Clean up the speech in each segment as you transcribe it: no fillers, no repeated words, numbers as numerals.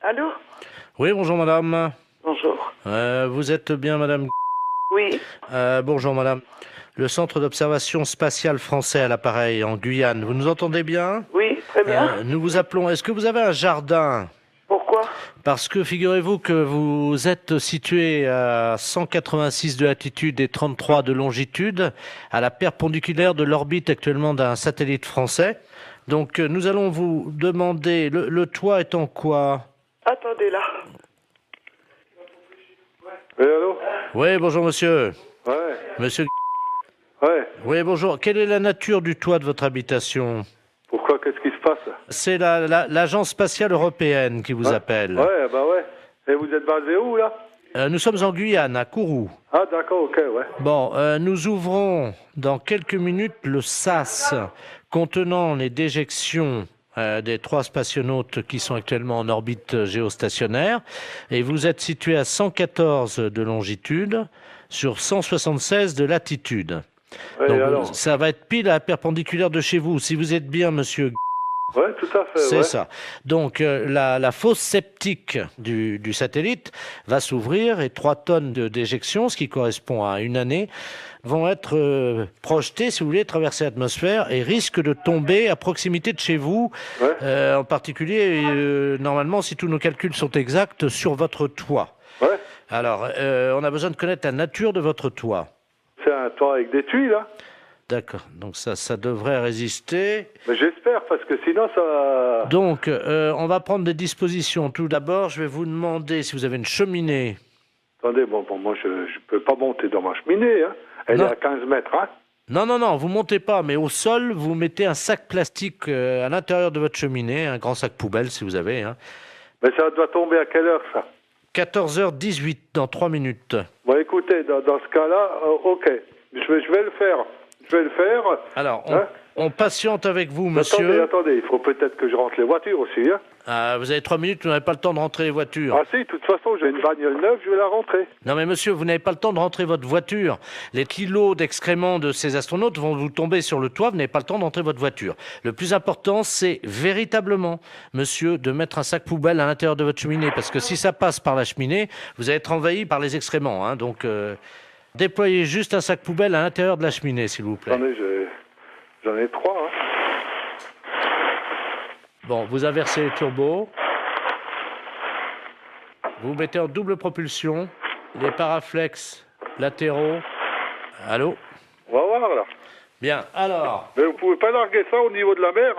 Allô? Oui, bonjour madame. Bonjour. Vous êtes bien madame? Oui. Bonjour madame. Le centre d'observation spatiale français à l'appareil en Guyane. Vous nous entendez bien? Oui, très bien. Nous vous appelons. Est-ce que vous avez un jardin? Pourquoi? Parce que figurez-vous que vous êtes situé à 186 de latitude et 33 de longitude, à la perpendiculaire de l'orbite actuellement d'un satellite français. Donc nous allons vous demander, le toit est en quoi? Attendez là. Oui, allô? Oui, bonjour monsieur. Ouais, Monsieur. ouais. Oui, bonjour. Quelle est la nature du toit de votre habitation? Pourquoi? Qu'est-ce qui se passe? C'est l'Agence spatiale européenne qui vous appelle. Ouais, bah ouais. Et vous êtes basé où, là? Nous sommes en Guyane, à Kourou. Ah, d'accord, ok, ouais. Bon, nous ouvrons dans quelques minutes le SAS contenant les déjections des 3 spationautes qui sont actuellement en orbite géostationnaire. Et vous êtes situé à 114 de longitude sur 176 de latitude. Ouais, Donc, alors? ça va être pile à la perpendiculaire de chez vous. Si vous êtes bien, monsieur. Ouais, tout à fait, C'est ouais. ça. Donc, la fosse septique du satellite va s'ouvrir et 3 tonnes de déjection, ce qui correspond à une année, vont être projetées, si vous voulez, traverser l'atmosphère et risquent de tomber à proximité de chez vous, Ouais. en particulier, normalement, si tous nos calculs sont exacts, sur votre toit. Ouais. Alors, on a besoin de connaître la nature de votre toit. C'est un toit avec des tuiles, là? D'accord, donc ça devrait résister. Mais j'espère, parce que sinon, ça... Donc, on va prendre des dispositions. Tout d'abord, je vais vous demander si vous avez une cheminée. Attendez, bon, moi, je peux pas monter dans ma cheminée, hein. Elle Non. est à 15 mètres, hein. Non, vous montez pas, mais au sol, vous mettez un sac plastique à l'intérieur de votre cheminée, un grand sac poubelle si vous avez. Hein. Mais ça doit tomber à quelle heure, ça? 14h18, dans 3 minutes. Bon, écoutez, dans ce cas-là, ok. Je vais le faire. Je vais le faire. Alors, Hein? on patiente avec vous, monsieur. Attendez, il faut peut-être que je rentre les voitures aussi, hein. Vous avez 3 minutes, vous n'avez pas le temps de rentrer les voitures. Ah si, de toute façon, j'ai une bagnole neuve, je vais la rentrer. Non mais monsieur, vous n'avez pas le temps de rentrer votre voiture. Les kilos d'excréments de ces astronautes vont vous tomber sur le toit, vous n'avez pas le temps de rentrer votre voiture. Le plus important, c'est véritablement, monsieur, de mettre un sac poubelle à l'intérieur de votre cheminée, parce que si ça passe par la cheminée, vous allez être envahi par les excréments. Hein, donc, déployez juste un sac poubelle à l'intérieur de la cheminée, s'il vous plaît. Attendez, j'en ai 3, hein. Bon, vous inversez les turbos. Vous mettez en double propulsion les paraflex latéraux. Allô? On va voir, là. Bien, alors... Mais vous pouvez pas larguer ça au niveau de la mer?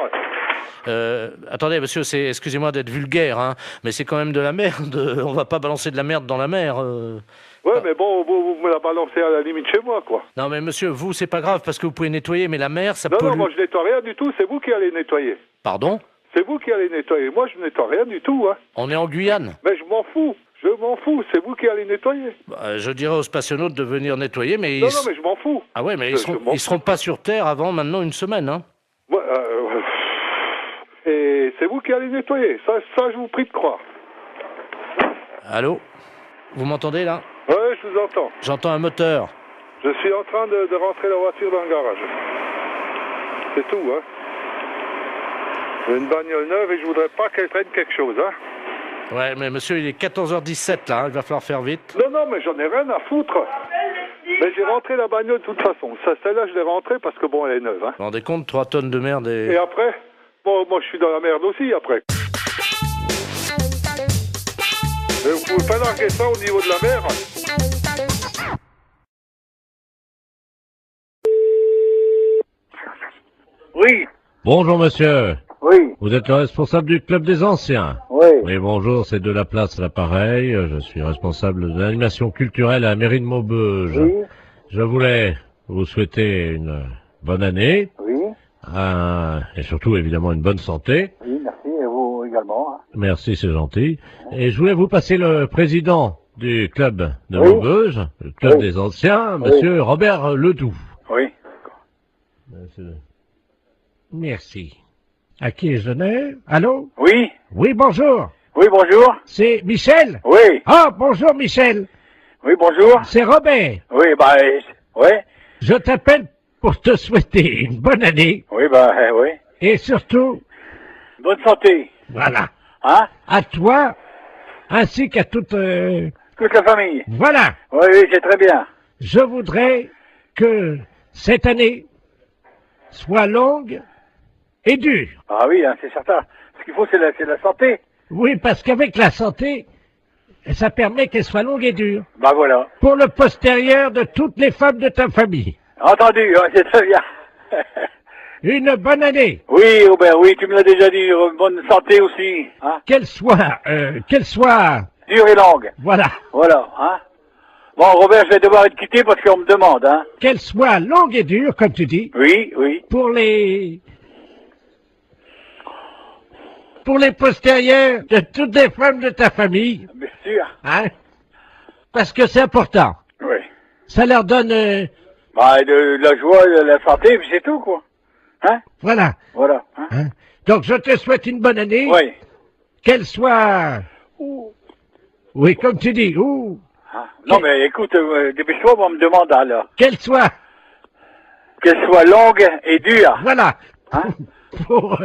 Attendez, monsieur, excusez-moi d'être vulgaire, hein, mais c'est quand même de la merde. On va pas balancer de la merde dans la mer. Ouais, mais bon, vous me la balancez à la limite chez moi, quoi. Non, mais monsieur, vous, c'est pas grave parce que vous pouvez nettoyer, mais la mer, ça Non, pollue. non, moi je nettoie rien du tout, c'est vous qui allez nettoyer. Pardon? C'est vous qui allez nettoyer. Moi, je nettoie rien du tout, hein. On est en Guyane. Mais je m'en fous. C'est vous qui allez nettoyer. Je dirais aux spationautes de venir nettoyer, mais... Non, mais je m'en fous. Ah ouais, mais Je m'en ils seront pas sur Terre avant maintenant une semaine, hein. Ouais, et c'est vous qui allez nettoyer. Ça, je vous prie de croire. Allô? Vous m'entendez, là? Ouais, je vous entends. J'entends un moteur. Je suis en train de rentrer la voiture dans le garage. C'est tout, hein. J'ai une bagnole neuve et je voudrais pas qu'elle traîne quelque chose, hein. Ouais, mais monsieur, il est 14h17, là, hein, il va falloir faire vite. Non, mais j'en ai rien à foutre. Mais j'ai rentré la bagnole de toute façon. Celle-là, je l'ai rentrée parce que, bon, elle est neuve, hein. Vous vous rendez compte, 3 tonnes de merde et... Et après, bon, moi, je suis dans la merde aussi, après. Mais vous pouvez pas larguer ça au niveau de la mer? Oui. Bonjour monsieur, Oui. vous êtes le responsable du club des anciens. Oui. Oui, bonjour, c'est de la place à l'appareil, je suis responsable de l'animation culturelle à la mairie de Maubeuge. Oui. Je voulais vous souhaiter une bonne année, Oui. et surtout évidemment une bonne santé. Oui, merci. Et vous également, hein. Merci, c'est gentil. Et je voulais vous passer le président du club de Oui. Maubeuge, le club Oui. des anciens, monsieur Robert Ledoux. Oui. Merci. À qui je donné? Allô? Oui. Oui, bonjour. Oui, bonjour. C'est Michel? Oui. Ah, bonjour Michel. Oui, bonjour. C'est Robert. Oui, oui. Je t'appelle pour te souhaiter une bonne année Oui, oui. et surtout, Bonne santé. voilà, Hein? à toi ainsi qu'à toute... Toute la famille. Voilà. Oui, oui, c'est très bien. Je voudrais que cette année soit longue et dure. Ah oui, hein, c'est certain. Ce qu'il faut, c'est la santé. Oui, parce qu'avec la santé, ça permet qu'elle soit longue et dure. Bah voilà. Pour le postérieur de toutes les femmes de ta famille. Entendu, hein, c'est très bien. Une bonne année. Oui, Robert, oui, tu me l'as déjà dit. Bonne santé aussi. Hein. Qu'elle soit... Dure et longue. Voilà. Voilà, hein. Bon, Robert, je vais devoir être quitté parce qu'on me demande, hein. Qu'elle soit longue et dure, comme tu dis. Oui, oui. Pour les postérieurs de toutes les femmes de ta famille. Bien sûr. Hein? Parce que c'est important. Oui. Ça leur donne... Bah, de la joie, de la santé, puis c'est tout, quoi. Hein? Voilà. Voilà. Hein? Hein? Donc, je te souhaite une bonne année. Oui. Qu'elle soit... Oui, comme tu dis. Ah. Non, mais écoute, dépêche-toi, on me demande, alors. Qu'elle soit... Qu'elle soit longue et dure. Voilà. Hein? Pour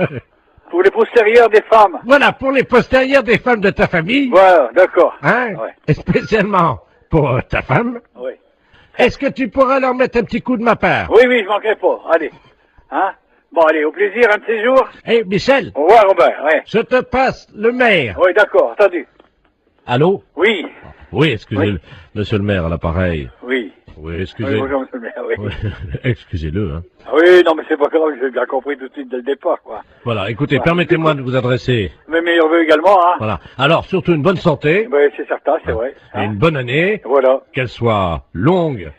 les postérieurs des femmes. Voilà, pour les postérieurs des femmes de ta famille. Voilà, d'accord. Hein? Ouais. Et spécialement pour ta femme. Oui. Est-ce que tu pourras leur mettre un petit coup de ma part? Oui, oui, je manquerai pas. Allez. Hein? Bon, allez, au plaisir, un de ces jours. Eh, Michel. Au revoir, Robert, ouais. Je te passe le maire. Oui, d'accord, entendu. Allô? Oui. Oui, excusez-le. Oui. Monsieur le maire, à l'appareil. Oui. Oui, Oui, excusez. bonjour, monsieur le maire, oui. Oui, excusez-le, hein. Oui, non, mais c'est pas grave, j'ai bien compris tout de suite dès le départ, quoi. Voilà, écoutez, Voilà. permettez-moi de vous adresser. Mes meilleurs vœux également, hein. Voilà. Alors, surtout une bonne santé. Oui, c'est certain, c'est vrai. Et Hein. une bonne année. Voilà. Qu'elle soit longue.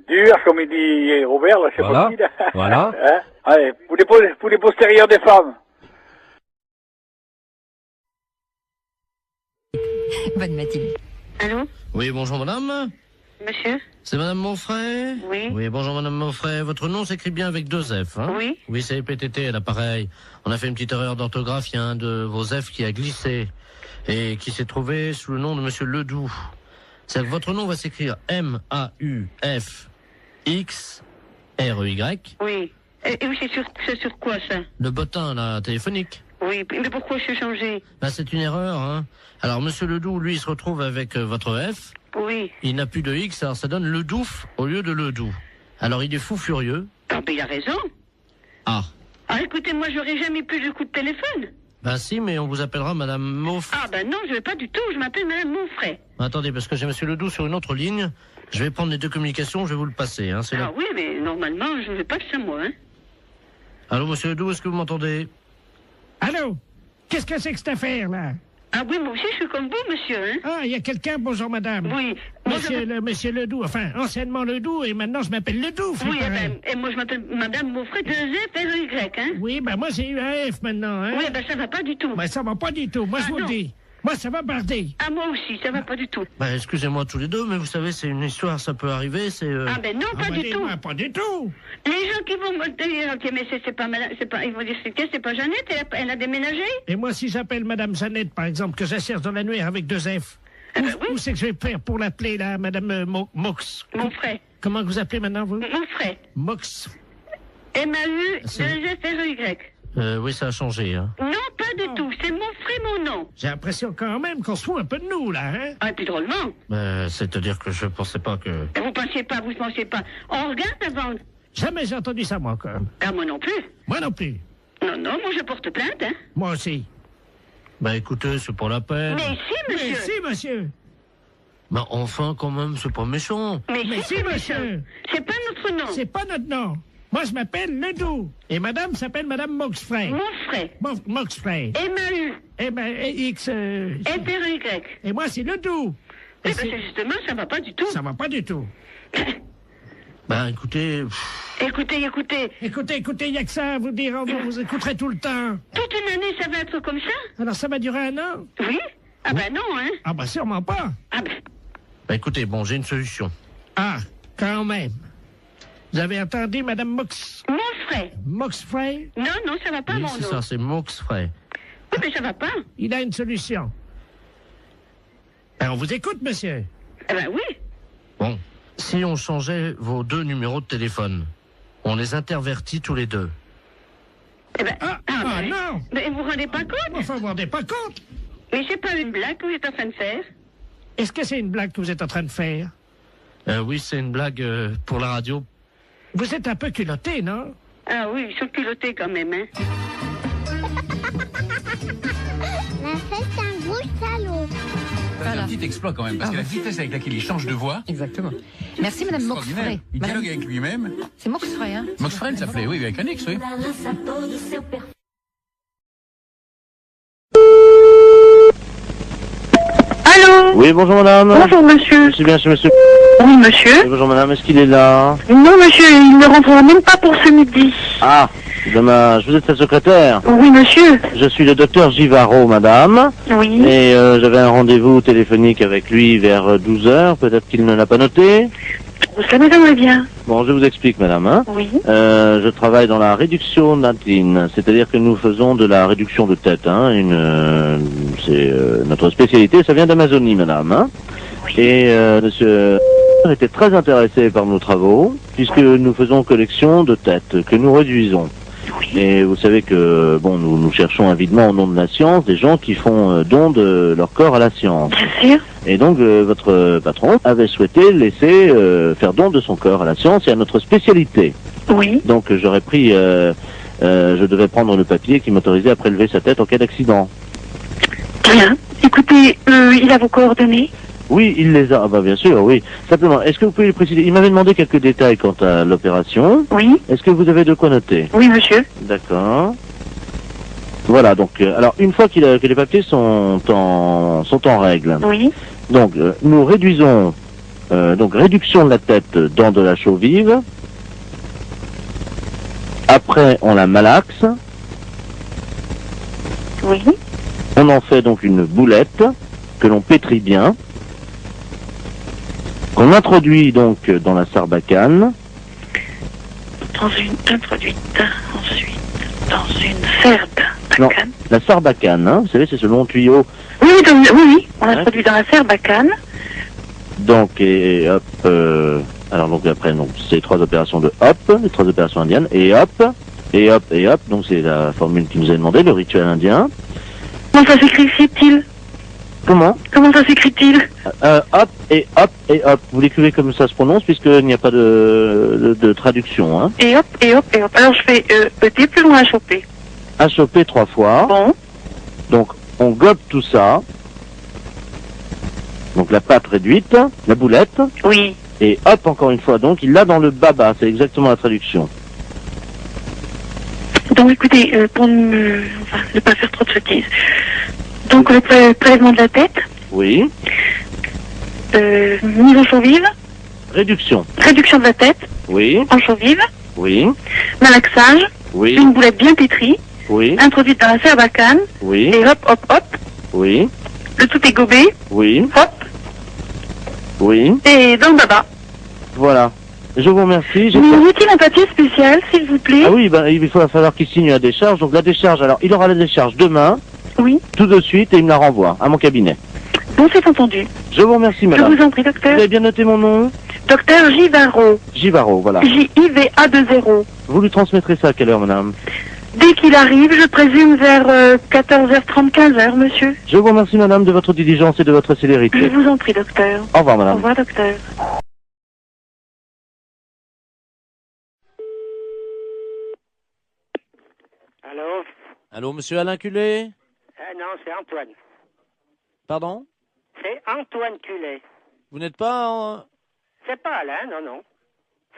Dur, comme il dit Robert, là, c'est Voilà. pas qui, là. Voilà. Hein? Allez, pour les postérieurs des femmes. Bonne matinée. Allô? Oui, bonjour madame. Monsieur? C'est madame Monfray? Oui. Oui, bonjour madame Monfray. Votre nom s'écrit bien avec 2 F, hein? Oui. Oui, c'est PTT à l'appareil. On a fait une petite erreur d'orthographe. Il y a un de vos F qui a glissé et qui s'est trouvé sous le nom de monsieur Ledoux. C'est que votre nom va s'écrire M-A-U-F-X-R-E-Y. Oui. Et oui, c'est sur quoi, ça? Le bottin, là, téléphonique. Oui, mais pourquoi je suis changé? Là, c'est une erreur, hein. Alors, monsieur Ledoux, lui, il se retrouve avec votre F. Oui. Il n'a plus de X, alors ça donne Ledouf au lieu de Ledoux. Alors, il est fou furieux. Ah, ben, il a raison. Ah. Ah, écoutez, moi, j'aurais jamais plus de coup de téléphone. Ben si, mais on vous appellera madame Monfray. Ah, ben non, je vais pas du tout, je m'appelle madame Monfray. Attendez, parce que j'ai monsieur Ledoux sur une autre ligne. Je vais prendre les 2 communications, je vais vous le passer, hein. C'est Ah là. oui, mais normalement, je ne vais pas que ça, moi, hein. Allô, monsieur Ledoux, est-ce que vous m'entendez? Allô? Qu'est-ce que c'est que cette affaire-là? Ah oui, moi aussi, je suis comme vous, monsieur, hein. Ah, il y a quelqu'un, bonjour madame. Oui. Moi, Monsieur Ledoux, enfin, anciennement Ledoux, et maintenant je m'appelle Ledoux. Oui, pareil. et moi, je m'appelle madame Monfray, 2 F, R-E-Y, hein. Oui, ben moi j'ai eu un F maintenant, hein. Oui, ben ça va pas du tout. Ben ça va pas du tout, moi je vous le non. dis. Moi ça va barder. Ah, moi aussi, ça va pas du tout. Ben, excusez-moi tous les deux, mais vous savez, c'est une histoire, ça peut arriver, c'est... Ah, ben non, pas ben, du tout. dis-moi, pas du tout. Les gens qui vont me dire, ok, mais c'est pas madame, ils vont dire, c'est pas Jeannette, elle a déménagé? Et moi si j'appelle madame Jeannette, par exemple, que j'acherche dans l'annuaire avec 2 F, Ah, ben oui, où c'est que je vais faire pour l'appeler, là, madame Mox? mon frère. Comment vous appelez maintenant, vous? Mon frère. Mox. M-A-U-2-F-R-E-Y. Oui, ça a changé, hein. Non, pas du tout. C'est mon frère, mon nom. J'ai l'impression quand même qu'on se fout un peu de nous, là, hein. Ah, et puis drôlement. C'est-à-dire que je pensais pas que... Vous pensiez pas. On regarde avant. Jamais j'ai entendu ça, moi, encore. Ah, moi non plus. Moi non plus. Non, non, moi je porte plainte, hein. Moi aussi. Ben, écoutez, c'est pas la peine. Mais si, Mais monsieur. si, monsieur. Ben, enfin, quand même, c'est pas méchant. Mais si, monsieur. C'est pas notre nom. C'est pas notre nom. Moi, je m'appelle Ledoux. Et madame s'appelle madame Moxfray. Mon frère. Moxfray. M-A-U. Eh ben, X... F-R-E-Y. Et moi, c'est Ledoux. Eh Et ben, c'est justement, ça va pas du tout. Ça va pas du tout. Ben, écoutez... Écoutez. Écoutez, il y a que ça à vous dire. Vous écouterez tout le temps. Toute une année, ça va être comme ça? Alors, ça va durer 1 an? Oui? Ah ben non, hein. Ah ben, sûrement pas. Ah ben, Ben, écoutez, bon, j'ai une solution. Ah, quand même. Vous avez entendu madame mon frère. Moxfray? Non, non, ça va pas, Oui, mon c'est nom. ça, c'est Moxfray. Oui, mais ça va pas. Il a une solution. Ben, on vous écoute, monsieur. Eh ben oui. Bon, si on changeait vos 2 numéros de téléphone, on les intervertit tous les 2. Eh ben, Ah, ben, non. Mais vous vous rendez pas compte? Enfin, vous vous rendez pas compte? Mais c'est pas une blague que vous êtes en train de faire. Est-ce que c'est une blague que vous êtes en train de faire? Oui, c'est une blague pour la radio. Vous êtes un peu culotté, non? Ah oui, ils sont culottés quand même, hein. La fête, c'est un gros salaud. C'est un petit exploit quand même, parce que la vitesse avec laquelle il change de voix. Exactement. Merci Madame Moxfray. Il dialogue avec lui-même. C'est Moxfray, hein? Moxfray, il s'appelait, oui, avec un X, oui. Allô? Oui, bonjour madame. Bonjour monsieur. Je suis bien chez monsieur. Oui monsieur. Oui, bonjour madame, est-ce qu'il est là? Non monsieur, il ne rentrera même pas pour ce midi. Ah, dommage. Vous êtes sa secrétaire? Oui monsieur. Je suis le docteur Givaro, madame. Oui. Et j'avais un rendez-vous téléphonique avec lui vers 12h. Peut-être qu'il ne l'a pas noté. Ça m'étonnerait bien. Bon, je vous explique, madame. Hein. Oui. Je travaille dans la réduction natine, c'est-à-dire que nous faisons de la réduction de tête. Hein, c'est notre spécialité, ça vient d'Amazonie, madame. Hein. Oui. Et monsieur était très intéressé par nos travaux, puisque nous faisons collection de têtes, que nous réduisons. Oui. Et vous savez que, bon, nous cherchons avidement au nom de la science des gens qui font don de leur corps à la science. Bien sûr. Et donc, votre patron avait souhaité laisser faire don de son corps à la science et à notre spécialité. Oui. Donc, j'aurais pris, je devais prendre le papier qui m'autorisait à prélever sa tête en cas d'accident. Bien. Écoutez, il a vos coordonnées? Oui, il les a. Ah bah bien sûr, oui. Simplement, est-ce que vous pouvez lui préciser? Il m'avait demandé quelques détails quant à l'opération. Oui. Est-ce que vous avez de quoi noter? Oui monsieur. D'accord. Voilà, donc, alors, une fois que les papiers sont en règle, Oui. donc, nous réduisons, donc, réduction de la tête dans de la chaux vive. Après, on la malaxe. Oui. On en fait donc une boulette que l'on pétrit bien, qu'on introduit donc dans la sarbacane. Introduite ensuite dans une sarbacane. Non, la sarbacane, hein, vous savez, c'est ce long tuyau. Oui, oui, on introduit dans la sarbacane. Donc, et hop, alors donc après, donc, c'est 3 opérations de hop, les 3 opérations indiennes, et hop, et hop, et hop, donc c'est la formule qui nous a demandé, le rituel indien. Comment ça s'écrit-il? Comment? Comment ça s'écrit-il? Hop, et hop, et hop. Vous l'écrivez comme ça se prononce, puisqu'il n'y a pas de traduction, hein. Et hop, et hop, et hop. Alors je fais ET plus loin à choper. À choper 3 fois. Bon. Donc, on gobe tout ça. Donc, la pâte réduite, la boulette. Oui. Et hop, encore une fois. Donc, il l'a dans le baba. C'est exactement la traduction. Donc écoutez, pour ne pas faire trop de sottises. Donc le prélèvement de la tête. Oui. Mise en chaux vive. Réduction. Réduction de la tête. Oui. En chaux vive. Oui. Malaxage. Oui. Une boulette bien pétrie. Oui. Introduite dans la sarbacane. Oui. Et hop, hop, hop. Oui. Le tout est gobé. Oui. Hop. Oui. Et dans le baba. Voilà. Je vous remercie. Il nous est-il un papier spécial, s'il vous plaît? Ah oui, ben, il va falloir qu'il signe la décharge. Donc la décharge, alors il aura la décharge demain. Oui. Tout de suite et il me la renvoie à mon cabinet. Bon, c'est entendu. Je vous remercie, madame. Je vous en prie, docteur. Vous avez bien noté mon nom? Docteur Givaro. Givaro, voilà. J-I-V-A-2-0. Vous lui transmettrez ça à quelle heure, madame? Dès qu'il arrive, je présume vers 14h30, 15h, monsieur. Je vous remercie, madame, de votre diligence et de votre célérité. Je vous en prie, docteur. Au revoir, madame. Au revoir, docteur. Allô? Allô, monsieur Alain Culé? Non, c'est Antoine. Pardon? C'est Antoine Culet. Vous n'êtes pas en... C'est pas Alain, non, non.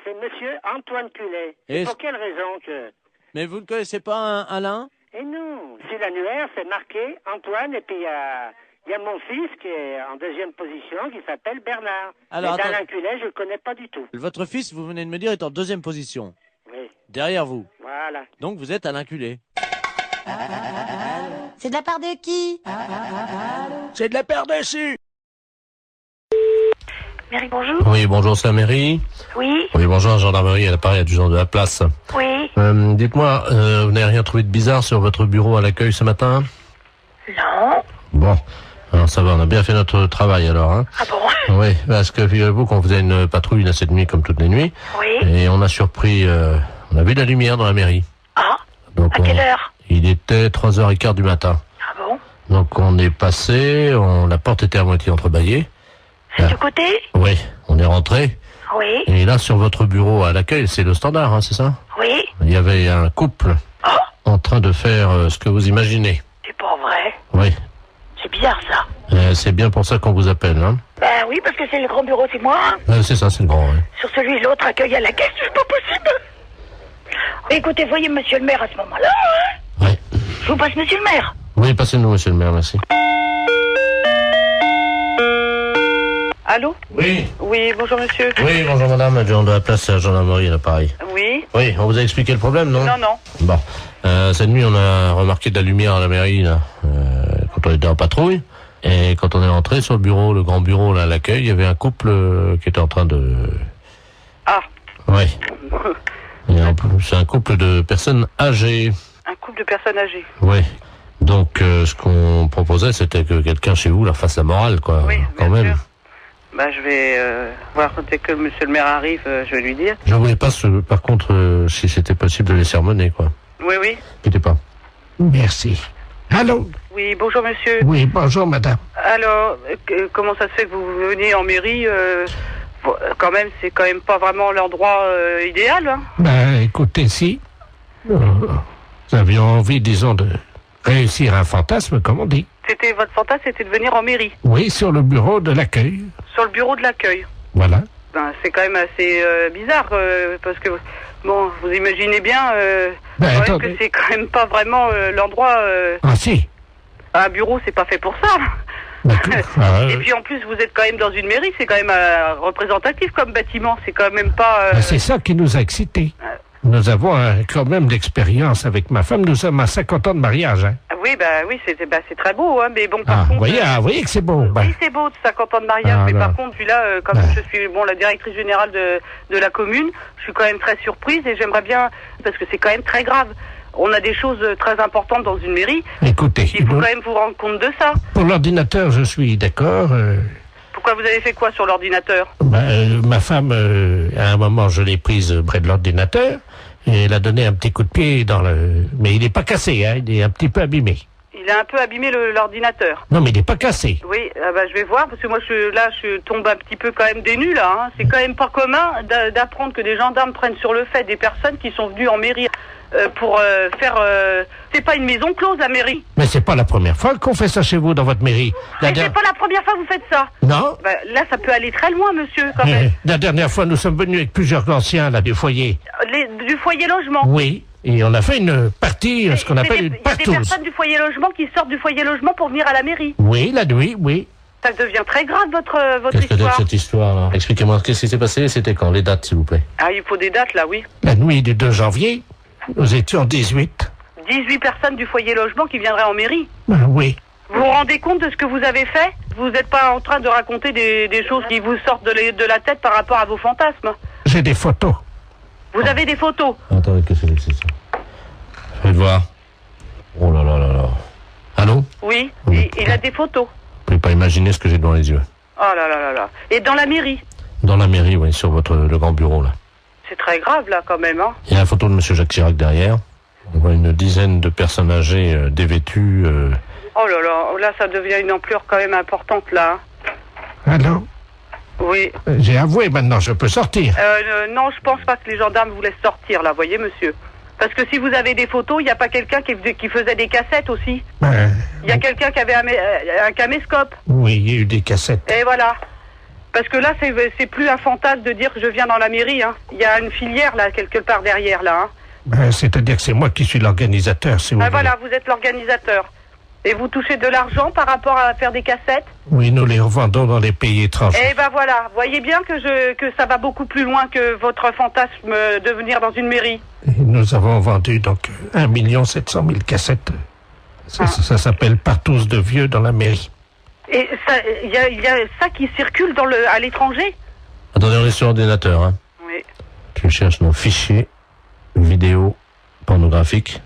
C'est monsieur Antoine Culet. Et pour quelle raison que... Mais vous ne connaissez pas un Alain? Eh non, sur l'annuaire, c'est marqué Antoine, et puis il y a mon fils qui est en 2e position, qui s'appelle Bernard. Alors, mais Alain Culet, je le connais pas du tout. Votre fils, vous venez de me dire, est en 2e position. Oui. Derrière vous. Voilà. Donc vous êtes Alain Culé. C'est de la part de qui? C'est de la paire dessus. Mairie, bonjour. Oui, bonjour, c'est la mairie. Oui. Oui, bonjour, gendarmerie, à l'appareil adjudant de la place. Oui. Dites-moi, vous n'avez rien trouvé de bizarre sur votre bureau à l'accueil ce matin? Non. Bon, alors ça va, on a bien fait notre travail alors, hein? Ah bon? Oui, parce que figurez-vous qu'on faisait une patrouille là cette nuit comme toutes les nuits. Oui. Et on a surpris, on a vu de la lumière dans la mairie. Ah. Donc À quelle heure? Il était 3h15 du matin. Ah bon? Donc on est passé, la porte était à moitié entrebâillée. C'est du côté? Oui, on est rentré. Oui. Et là, sur votre bureau à l'accueil, c'est le standard, hein, c'est ça? Oui. Il y avait un couple en train de faire ce que vous imaginez. C'est pas vrai. Oui. C'est bizarre, ça. C'est bien pour ça qu'on vous appelle, hein? Ben oui, parce que c'est le grand bureau, c'est moi. C'est ça, c'est le grand, oui. Sur celui de l'autre, accueil à la caisse, c'est pas possible. Écoutez, voyez monsieur le maire à ce moment-là, hein? Oui. Je vous passe monsieur le maire. Oui, passez-nous, monsieur le maire, merci. Allô? Oui. Oui, bonjour monsieur. Oui, bonjour madame, adjoint de la place à la gendarmerie à l'appareil. Oui. Oui, on vous a expliqué le problème, non? Non, non. Bon. Cette nuit, on a remarqué de la lumière à la mairie, là, quand on était en patrouille. Et quand on est rentré sur le bureau, le grand bureau, là, à l'accueil, il y avait un couple qui était en train de... Ah. Oui. C'est un couple de personnes âgées. Un couple de personnes âgées. Oui. Donc, ce qu'on proposait, c'était que quelqu'un chez vous leur fasse la morale, quoi. Oui, quand même. Sûr. Bah, je vais voir dès que monsieur le maire arrive, je vais lui dire. Je voulais pas, par contre, si c'était possible de les sermonner, quoi. Oui, oui. N'inquiétez pas. Merci. Allô? Oui, bonjour monsieur. Oui, bonjour madame. Alors, comment ça se fait que vous venez en mairie quand même, c'est quand même pas vraiment l'endroit idéal, hein? Ben, écoutez, si nous avions envie, disons, de réussir un fantasme, comme on dit. C'était votre fantasme, c'était de venir en mairie? Oui, sur le bureau de l'accueil. Sur le bureau de l'accueil? Voilà. Ben, c'est quand même assez bizarre, parce que, bon, vous imaginez bien que c'est quand même pas vraiment l'endroit... Ah si. Un bureau, c'est pas fait pour ça. Et puis en plus, vous êtes quand même dans une mairie, c'est quand même représentatif comme bâtiment, c'est quand même pas... C'est ça qui nous a excités. Nous avons quand même d'expérience avec ma femme, nous sommes à 50 ans de mariage. Hein. Oui, oui, c'est très beau, hein, mais bon, par contre... Vous voyez que c'est beau. Oui, c'est beau, 50 ans de mariage, mais par contre, puis là, comme je suis la directrice générale de la commune, je suis quand même très surprise et j'aimerais bien, parce que c'est quand même très grave. On a des choses très importantes dans une mairie. Écoutez, il faut quand même vous rendre compte de ça. Pour l'ordinateur, je suis d'accord. Pourquoi vous avez fait quoi sur l'ordinateur? Ma femme, à un moment, je l'ai prise près de l'ordinateur et elle a donné un petit coup de pied dans le... Mais il n'est pas cassé, hein, il est un petit peu abîmé. Il a un peu abîmé l'ordinateur. Non, mais il n'est pas cassé. Oui, je vais voir, parce que moi, je tombe un petit peu quand même des nues, là. Hein. C'est quand même pas commun d'apprendre que des gendarmes prennent sur le fait des personnes qui sont venues en mairie pour faire... C'est pas une maison close, la mairie. Mais c'est pas la première fois qu'on fait ça chez vous, dans votre mairie. C'est pas la première fois que vous faites ça. Non. Là, ça peut aller très loin, monsieur, quand même. La dernière fois, nous sommes venus avec plusieurs anciens, là, du foyer. Du foyer logement. Oui. Et on a fait une partie, ce qu'on appelle une partouze. Il y a des personnes du foyer logement qui sortent du foyer logement pour venir à la mairie. Oui, la nuit, oui. Ça devient très grave, votre Qu'est-ce que histoire. c'est cette histoire, là? Expliquez-moi, qu'est-ce qui s'est passé? C'était quand? Les dates, s'il vous plaît. Ah, il faut des dates, là, oui. La nuit du 2 janvier, nous étions 18. 18 personnes du foyer logement qui viendraient en mairie? Oui. Vous vous rendez compte de ce que vous avez fait? Vous n'êtes pas en train de raconter des choses qui vous sortent de la tête par rapport à vos fantasmes? J'ai des photos. Vous avez des photos? Attendez, qu'est-ce que c'est ça? Faites voir. Oh là là là là. Allô? Oui, il a des photos. Vous pouvez pas imaginer ce que j'ai devant les yeux. Oh là là là là. Et dans la mairie? Dans la mairie, oui, sur le grand bureau, là. C'est très grave, là, quand même, hein? Il y a la photo de monsieur Jacques Chirac derrière. On voit une dizaine de personnes âgées, dévêtues. Oh là là, là, ça devient une ampleur quand même importante, là. Allô? Oui. J'ai avoué, maintenant, je peux sortir. Non, je pense pas que les gendarmes vous laissent sortir, là, voyez, monsieur. Parce que si vous avez des photos, il n'y a pas quelqu'un qui faisait des cassettes aussi? Il y a quelqu'un qui avait un caméscope? Oui, il y a eu des cassettes. Et voilà. Parce que là, c'est plus un fantasme de dire que je viens dans la mairie, hein. Il y a une filière, là, quelque part derrière, là, hein. C'est-à-dire que c'est moi qui suis l'organisateur, si vous voulez. Voilà, vous êtes l'organisateur. Et vous touchez de l'argent par rapport à faire des cassettes? Oui, nous les revendons dans les pays étrangers. Eh ben voilà, voyez bien que ça va beaucoup plus loin que votre fantasme de venir dans une mairie. Et nous avons vendu donc 1 700 000 cassettes. Ça s'appelle partouze de vieux dans la mairie. Et il y a ça qui circule à l'étranger? Attendez, on est sur ordinateur, hein. Oui. Je cherche nos fichiers vidéo pornographiques.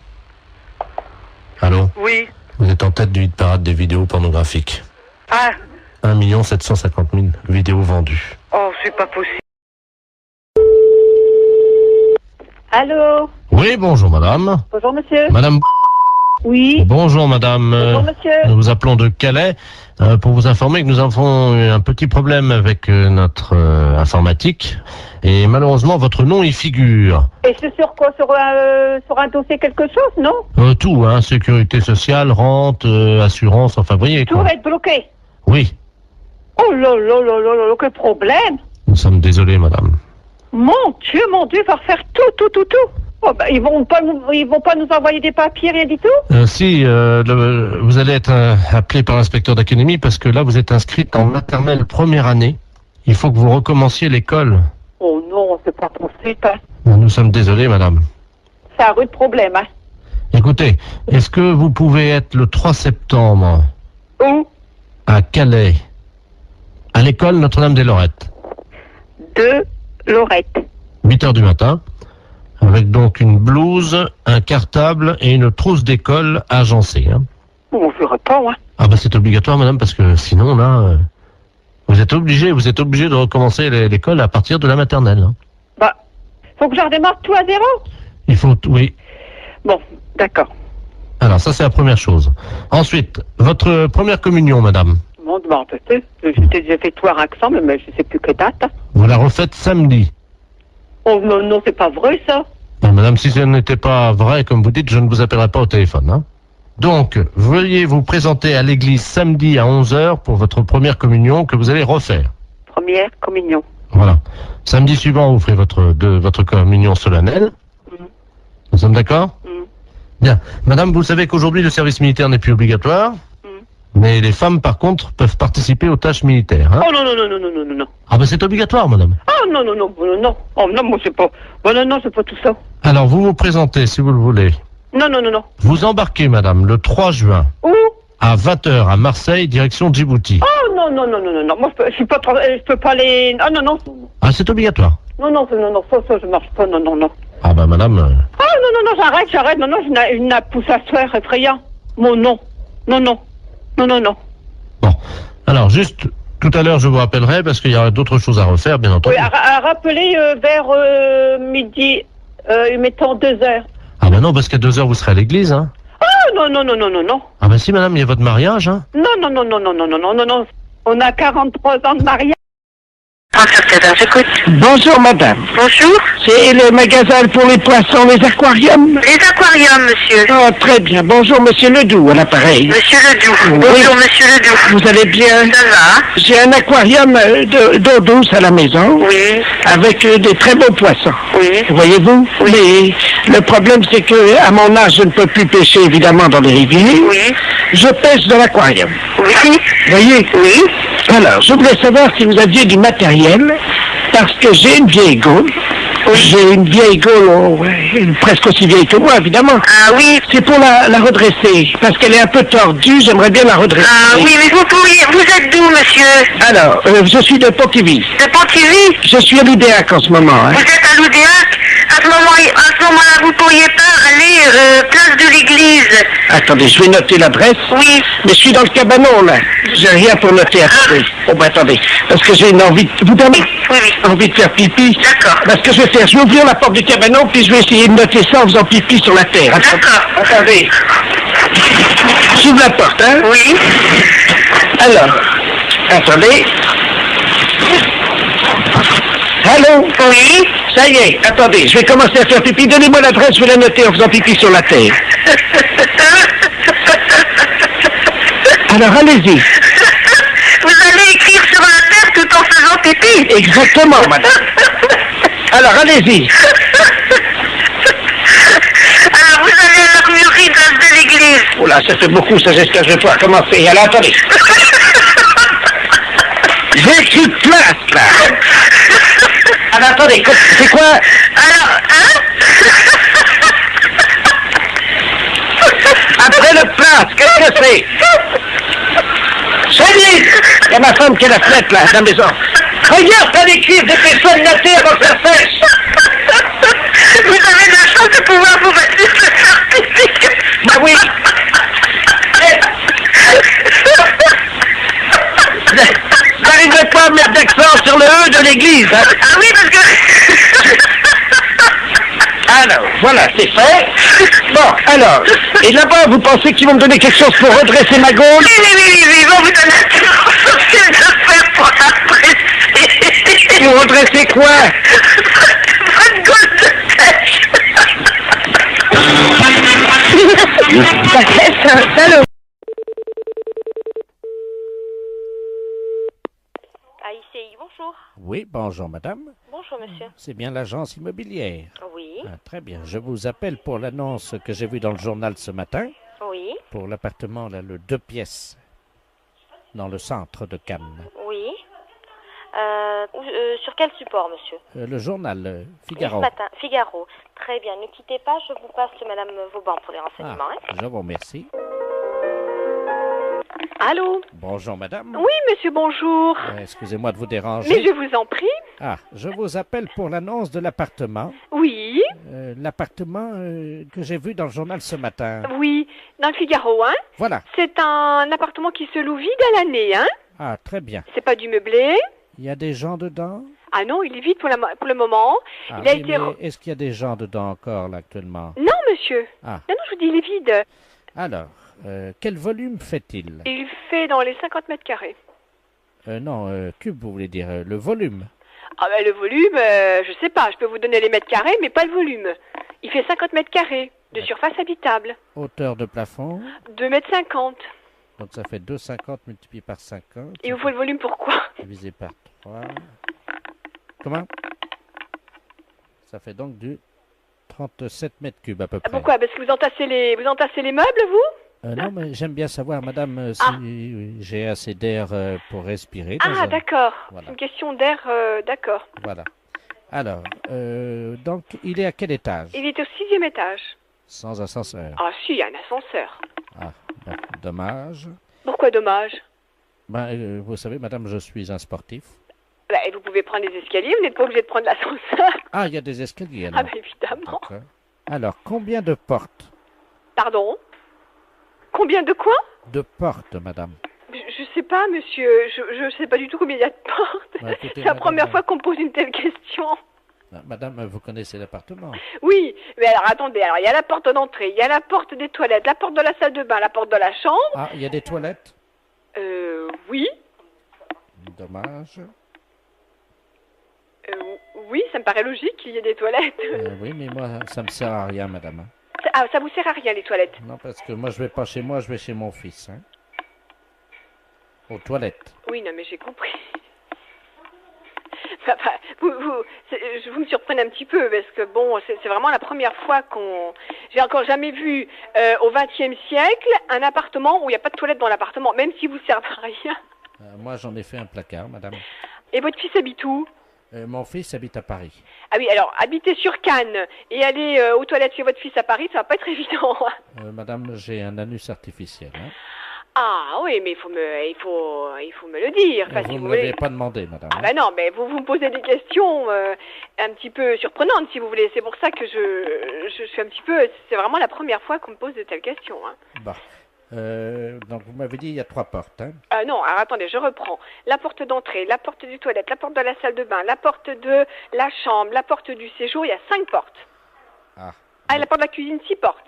Allô? Oui. Vous êtes en tête du hit parade des vidéos pornographiques. Ah. 1 750 000 vidéos vendues. Oh, c'est pas possible. Allô? Oui, bonjour madame. Bonjour monsieur. Madame Oui. Bonjour madame. Bonjour, monsieur. Nous vous appelons de Calais pour vous informer que nous avons eu un petit problème avec notre informatique et malheureusement votre nom y figure. Et c'est sur quoi? Sur un dossier quelque chose, non? Tout, hein, sécurité sociale, rente, assurance, enfin vous voyez Tout quoi. va être bloqué. Oui, Oh là là là là là, quel problème! nous sommes désolés madame. Mon Dieu, il va refaire tout. Oh, bah, ils vont pas nous envoyer des papiers, rien du tout? Si, vous allez être appelé par l'inspecteur d'académie parce que là vous êtes inscrite en maternelle première année. Il faut que vous recommenciez l'école. Oh non, c'est pas possible, hein. Nous sommes désolés madame. C'est un rude problème, hein. Écoutez, est-ce que vous pouvez être le 3 septembre Où? à Calais, à l'école Notre-Dame-des-Lorettes, De Lorette. 8h du matin, avec donc une blouse, un cartable et une trousse d'école agencée. Hein. On verra pas, hein. Ah bah c'est obligatoire madame, parce que sinon là, vous êtes obligé de recommencer l'école à partir de la maternelle. Hein. Bah, faut que je redémarre tout à zéro? Il faut, oui. Bon, d'accord. Alors ça c'est la première chose. Ensuite, votre première communion madame, Bon, bah, peut-être. J'ai déjà fait tout à ensemble, mais je sais plus quelle date. Hein. vous la refaites samedi. Oh non, non, c'est pas vrai, ça. Non, madame, si ce n'était pas vrai, comme vous dites, je ne vous appellerai pas au téléphone. Hein. Donc, veuillez vous présenter à l'église samedi à 11h pour votre première communion que vous allez refaire. Première communion. Voilà. Samedi suivant, vous ferez votre communion solennelle. Nous sommes d'accord? Bien. Madame, vous savez qu'aujourd'hui, le service militaire n'est plus obligatoire. Mais les femmes, par contre, peuvent participer aux tâches militaires. Hein. Oh non, non, non, non, non, non, non, non. Ah ben c'est obligatoire, madame. Oh non, non, non, non, non. Oh non, moi c'est pas... Oh non, non, c'est pas tout ça. Alors, vous vous présentez, si vous le voulez. Non, non, non, non. Vous embarquez, madame, le 3 juin. Où? À 20h à Marseille, direction Djibouti. Oh non, non, non, non, non, non. Moi je suis pas... Je peux pas aller... Ah non, non. Ah, c'est obligatoire. Non, non, non, non, ça, je marche pas, non, non, non. Ah ben madame... Ah non, non, non, j'arrête, non, non, je n'ai poussé à soir effrayant. Mon non. Non, non. Non, non, non. Bon, alors juste, tout à l'heure je vous rappellerai parce qu'il y aura d'autres choses à refaire, bien entendu. Oui, à rappeler vers midi, mettons 2h. Ah ben non, parce qu'à 2h vous serez à l'église, hein. Oh non, non, non, non, non, non. Ah ben si madame, il y a votre mariage, hein. Non, non, non, non, non, non, non, non, non, non. On a 43 ans de mariage. J'écoute. Bonjour madame. Bonjour. C'est le magasin pour les poissons, les aquariums? Les aquariums, monsieur. Oh, très bien. Bonjour monsieur Ledoux à l'appareil. Monsieur Ledoux. Oui. Bonjour, monsieur Ledoux. Vous allez bien? Ça va? J'ai un aquarium d'eau douce à la maison. Oui. Avec des très beaux poissons. Oui. Voyez-vous? Oui. Mais le problème c'est que à mon âge je ne peux plus pêcher évidemment dans les rivières. Oui. Je pêche dans l'aquarium. Oui. Voyez? Oui. Alors, je voulais savoir si vous aviez du matériel, parce que j'ai une vieille gaule. Oui. J'ai une vieille gaule, presque aussi vieille que moi, évidemment. Ah oui. C'est pour la redresser, parce qu'elle est un peu tordue, j'aimerais bien la redresser. Ah oui, mais vous êtes d'où, monsieur? Alors, je suis de Pontivy. De Pontivy? Je suis à l'Oudéac en ce moment. Hein. Vous êtes à l'Oudéac? À ce moment-là, vous pourriez pas aller place de l'église. Attendez, je vais noter l'adresse. Oui. Mais je suis dans le cabanon, là. J'ai rien pour noter. Attendez. Oh, ben attendez. Parce que j'ai une envie de... Vous permettez? Oui, oui. Envie de faire pipi. D'accord. Parce que je vais faire, je vais ouvrir la porte du cabanon, puis je vais essayer de noter ça en faisant pipi sur la terre. D'accord. Attendez. J'ouvre la porte, hein? Oui. Alors, attendez. Allô? Oui. Ça y est, attendez, je vais commencer à faire pipi. Donnez-moi l'adresse, je vais la noter en faisant pipi sur la terre. Alors, allez-y. Vous allez écrire sur la terre tout en faisant pipi? Exactement, madame. Alors, allez-y. Alors, vous avez l'armurerie de l'église. Oh là, ça fait beaucoup, ça, j'espère que je vais pouvoir commencer. Alors, attendez. J'ai écrit place, là. Alors, attendez, c'est quoi? Alors, hein? Après le place, qu'est-ce que c'est? Salut! Il y a ma femme qui est à la fenêtre, là, dans la maison. Regarde, t'as l'écrire, dépêche-toi de noter avant que ça sèche. Vous avez de la chance de pouvoir vous mettre sur le certificat. Bah oui. J'arriverai pas à mettre d'accent sur le E de l'église. Hein. Ah oui, parce que... Alors, voilà, c'est fait. Bon, alors, et là-bas, vous pensez qu'ils vont me donner quelque chose pour redresser ma gaule? Oui, ils vont vous donner un truc de faire pour la presser. Pour redresser quoi? Votre gaule de sèche. C'est un salaud. AICI, bonjour. Oui, bonjour madame. Bonjour monsieur. C'est bien l'agence immobilière. Oui. Ah, très bien. Je vous appelle pour l'annonce que j'ai vue dans le journal ce matin. Oui. Pour l'appartement, là, le 2 pièces, dans le centre de Cannes. Oui. Sur quel support, monsieur? Le journal Figaro. Ce matin, Figaro. Très bien, ne quittez pas, je vous passe madame Vauban pour les renseignements. hein. Je vous remercie. Allô? Bonjour madame. Oui, monsieur, bonjour. Excusez-moi de vous déranger. Mais je vous en prie. Ah, je vous appelle pour l'annonce de l'appartement. Oui. L'appartement que j'ai vu dans le journal ce matin. Oui, dans le Figaro, hein? Voilà. C'est un appartement qui se loue vide à l'année, hein? Ah, très bien. C'est pas du meublé. Il y a des gens dedans? Ah non, il est vide pour le moment. Ah, il a oui, été... mais est-ce qu'il y a des gens dedans encore, là, actuellement? Non, monsieur. Ah. Non, je vous dis, il est vide. Alors, quel volume fait-il? Il fait dans les 50 mètres carrés. Non, cube, vous voulez dire, le volume. Ah ben le volume, je sais pas, je peux vous donner les mètres carrés, mais pas le volume. Il fait 50 mètres carrés de surface habitable. Hauteur de plafond? 2,50 mètres. Donc ça fait 2,50 multiplié par 50. Et vous faut le volume pourquoi? Divisé par 3. Comment? Ça fait donc du 37 mètres cubes à peu près. Pourquoi? Parce que vous entassez les meubles, vous? Non, mais j'aime bien savoir, madame, si j'ai assez d'air pour respirer. Ah, d'accord. Voilà. C'est une question d'air, d'accord. Voilà. Alors, donc, il est à quel étage? Il est au 6e étage. Sans ascenseur. Ah si, il y a un ascenseur. Ah, ben, dommage. Pourquoi dommage? Ben, vous savez, madame, je suis un sportif. Ben, vous pouvez prendre les escaliers, vous n'êtes pas obligé de prendre l'ascenseur. Ah, il y a des escaliers, alors. Ah ben évidemment. D'accord. Alors, combien de portes? Pardon? Combien de quoi? De portes, madame. Je sais pas, monsieur. Je sais pas du tout combien il y a de portes. Bah, écoutez, c'est la madame, première fois qu'on me pose une telle question. Madame, vous connaissez l'appartement? Oui, mais alors attendez, alors il y a la porte d'entrée, il y a la porte des toilettes, la porte de la salle de bain, la porte de la chambre. Ah, il y a des toilettes? Oui. Dommage. Oui, ça me paraît logique qu'il y ait des toilettes. Oui, mais moi, ça me sert à rien, madame. Ah, ça vous sert à rien, les toilettes? Non, parce que moi, je vais pas chez moi, je vais chez mon fils. Hein. Aux toilettes. Oui, non, mais j'ai compris. Enfin, vous me surprenez un petit peu, parce que bon, c'est vraiment la première fois qu'on... J'ai encore jamais vu, au XXe siècle, un appartement où il n'y a pas de toilette dans l'appartement, même si vous servez à rien. Moi, j'en ai fait un placard, madame. Et votre fils habite où? Mon fils habite à Paris. Ah oui, alors, habiter sur Cannes et aller aux toilettes chez votre fils à Paris, ça va pas être évident. Madame, j'ai un anus artificiel. Hein. Ah oui, mais il faut me le dire. Enfin, vous si ne vous l'avez voulez. pas demandé, madame. Ah ben non, mais vous me posez des questions un petit peu surprenantes, si vous voulez. C'est pour ça que je suis un petit peu... C'est vraiment la première fois qu'on me pose de telles questions. Hein. Bah. Donc vous m'avez dit il y a 3 portes. Hein. Non, alors attendez, je reprends. La porte d'entrée, la porte du toilette, la porte de la salle de bain, la porte de la chambre, la porte du séjour, il y a 5 portes. Ah. La porte de la cuisine, 6 portes.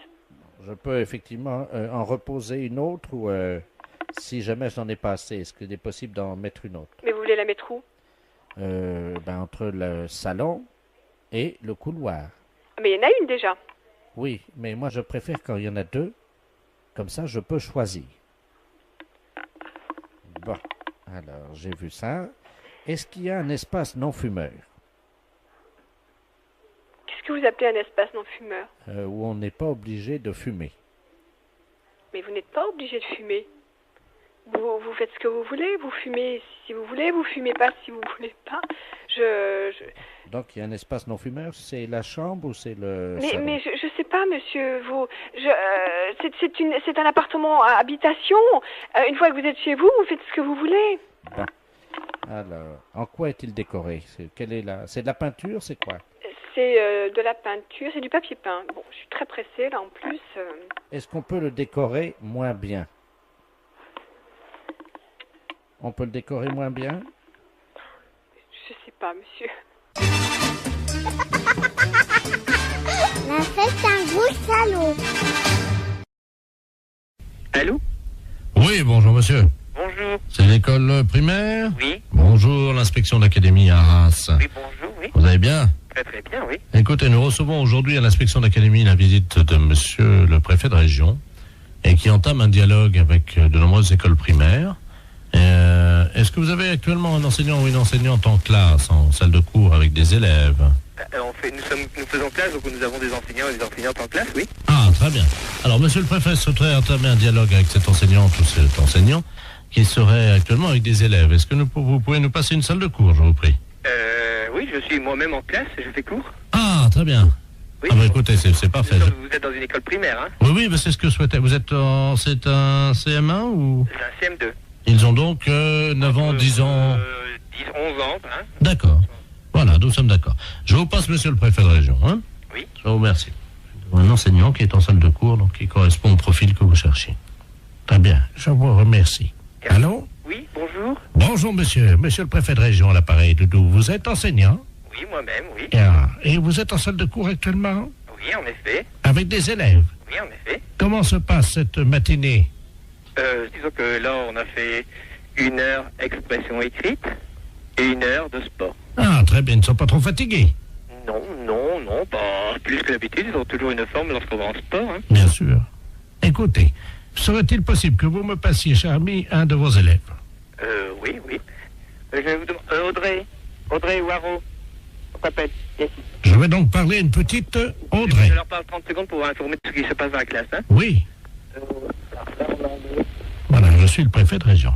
Je peux effectivement en reposer une autre ou si jamais je n'en ai pas assez, est-ce qu'il est possible d'en mettre une autre? Mais vous voulez la mettre où? Entre le salon et le couloir. Mais il y en a une déjà. Oui, mais moi je préfère quand il y en a 2. Comme ça, je peux choisir. Bon, alors, j'ai vu ça. Est-ce qu'il y a un espace non-fumeur? Qu'est-ce que vous appelez un espace non-fumeur? Où on n'est pas obligé de fumer. Mais vous n'êtes pas obligé de fumer. Vous faites ce que vous voulez, vous fumez si vous voulez, vous fumez pas si vous voulez pas. Donc, il y a un espace non-fumeur, c'est la chambre ou c'est le salon? Mais je sais pas, monsieur. C'est un appartement à habitation. Une fois que vous êtes chez vous, vous faites ce que vous voulez. Bon. Alors, en quoi est-il décoré? C'est de la peinture, c'est quoi? C'est de la peinture, c'est du papier peint. Bon, je suis très pressée là en plus. Est-ce qu'on peut le décorer moins bien? On peut le décorer moins bien? Je sais pas, monsieur. La fête, c'est un gros salaud. Allô? Oui, bonjour monsieur. Bonjour. C'est l'école primaire? Oui. Bonjour, l'inspection d'académie à Arras. Oui, bonjour, oui. Vous allez bien? Très très bien, oui. Écoutez, nous recevons aujourd'hui à l'inspection d'académie la visite de monsieur le préfet de région et qui entame un dialogue avec de nombreuses écoles primaires. Est-ce que vous avez actuellement un enseignant ou une enseignante en classe, en salle de cours avec des élèves? Nous faisons classe, donc nous avons des enseignants et des enseignantes en classe, oui. Ah, très bien. Alors, monsieur le préfet souhaiterait entamer un dialogue avec cette enseignante ou cet enseignant qui serait actuellement avec des élèves. Est-ce que vous pouvez nous passer une salle de cours, je vous prie? Oui, je suis moi-même en classe, je fais cours. Ah, très bien. Oui. Ah, bah écoutez, c'est parfait. Vous êtes dans une école primaire, hein? Oui, bah, c'est ce que je souhaitais. Vous êtes c'est un CM1 ou? C'est un CM2. Ils ont donc 9 ans, 10 ans. 10, 11 ans, hein? D'accord. Voilà, nous sommes d'accord. Je vous passe monsieur le préfet de région, hein? Oui. Je vous remercie. Un enseignant qui est en salle de cours, donc qui correspond au profil que vous cherchez. Très bien, je vous remercie. Allô? Oui, bonjour. Bonjour monsieur, monsieur le préfet de région à l'appareil Doudou. Vous êtes enseignant? Oui, moi-même, oui. Et vous êtes en salle de cours actuellement? Oui, en effet. Avec des élèves? Oui, en effet. Comment se passe cette matinée? Disons que là, on a fait 1 heure expression écrite et 1 heure de sport. Ah, très bien, ils ne sont pas trop fatigués? Non, pas plus que d'habitude. Ils ont toujours une forme lorsqu'on va en sport. Hein. Bien sûr. Écoutez, serait-il possible que vous me passiez, cher ami, un de vos élèves? Oui. Je vais vous demander... Audrey Waro, on t'appelle. Yes. Je vais donc parler à une petite Audrey. Je leur parle 30 secondes pour informer de ce qui se passe dans la classe. Hein. Oui. Voilà, je suis le préfet de région.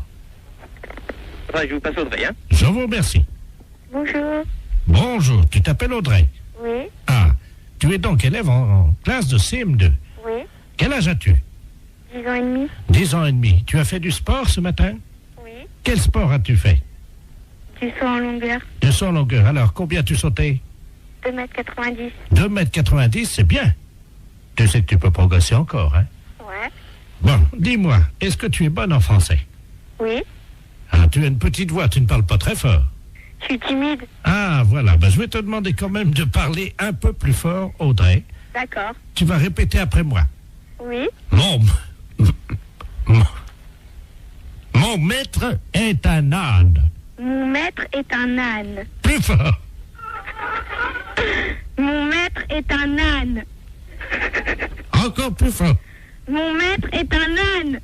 Enfin, je vous passe Audrey, hein. Je vous remercie. Bonjour. Bonjour, tu t'appelles Audrey? Oui. Ah, tu es donc élève en classe de CM2. Oui. Quel âge as-tu? 10 ans et demi. 10 ans et demi. Tu as fait du sport ce matin? Oui. Quel sport as-tu fait? Du saut en longueur. Du saut en longueur. Alors, combien as-tu sauté? 2,90 2,90 m. 2,90 m, c'est bien. Tu sais que tu peux progresser encore, hein? Ouais. Bon, dis-moi, est-ce que tu es bonne en français? Oui. Ah, tu as une petite voix, tu ne parles pas très fort. Je suis timide. Ah, voilà. Ben, je vais te demander quand même de parler un peu plus fort, Audrey. D'accord. Tu vas répéter après moi. Oui. Mon maître est un âne. Mon maître est un âne. Plus fort. Mon maître est un âne. Encore plus fort. Mon maître est un âne.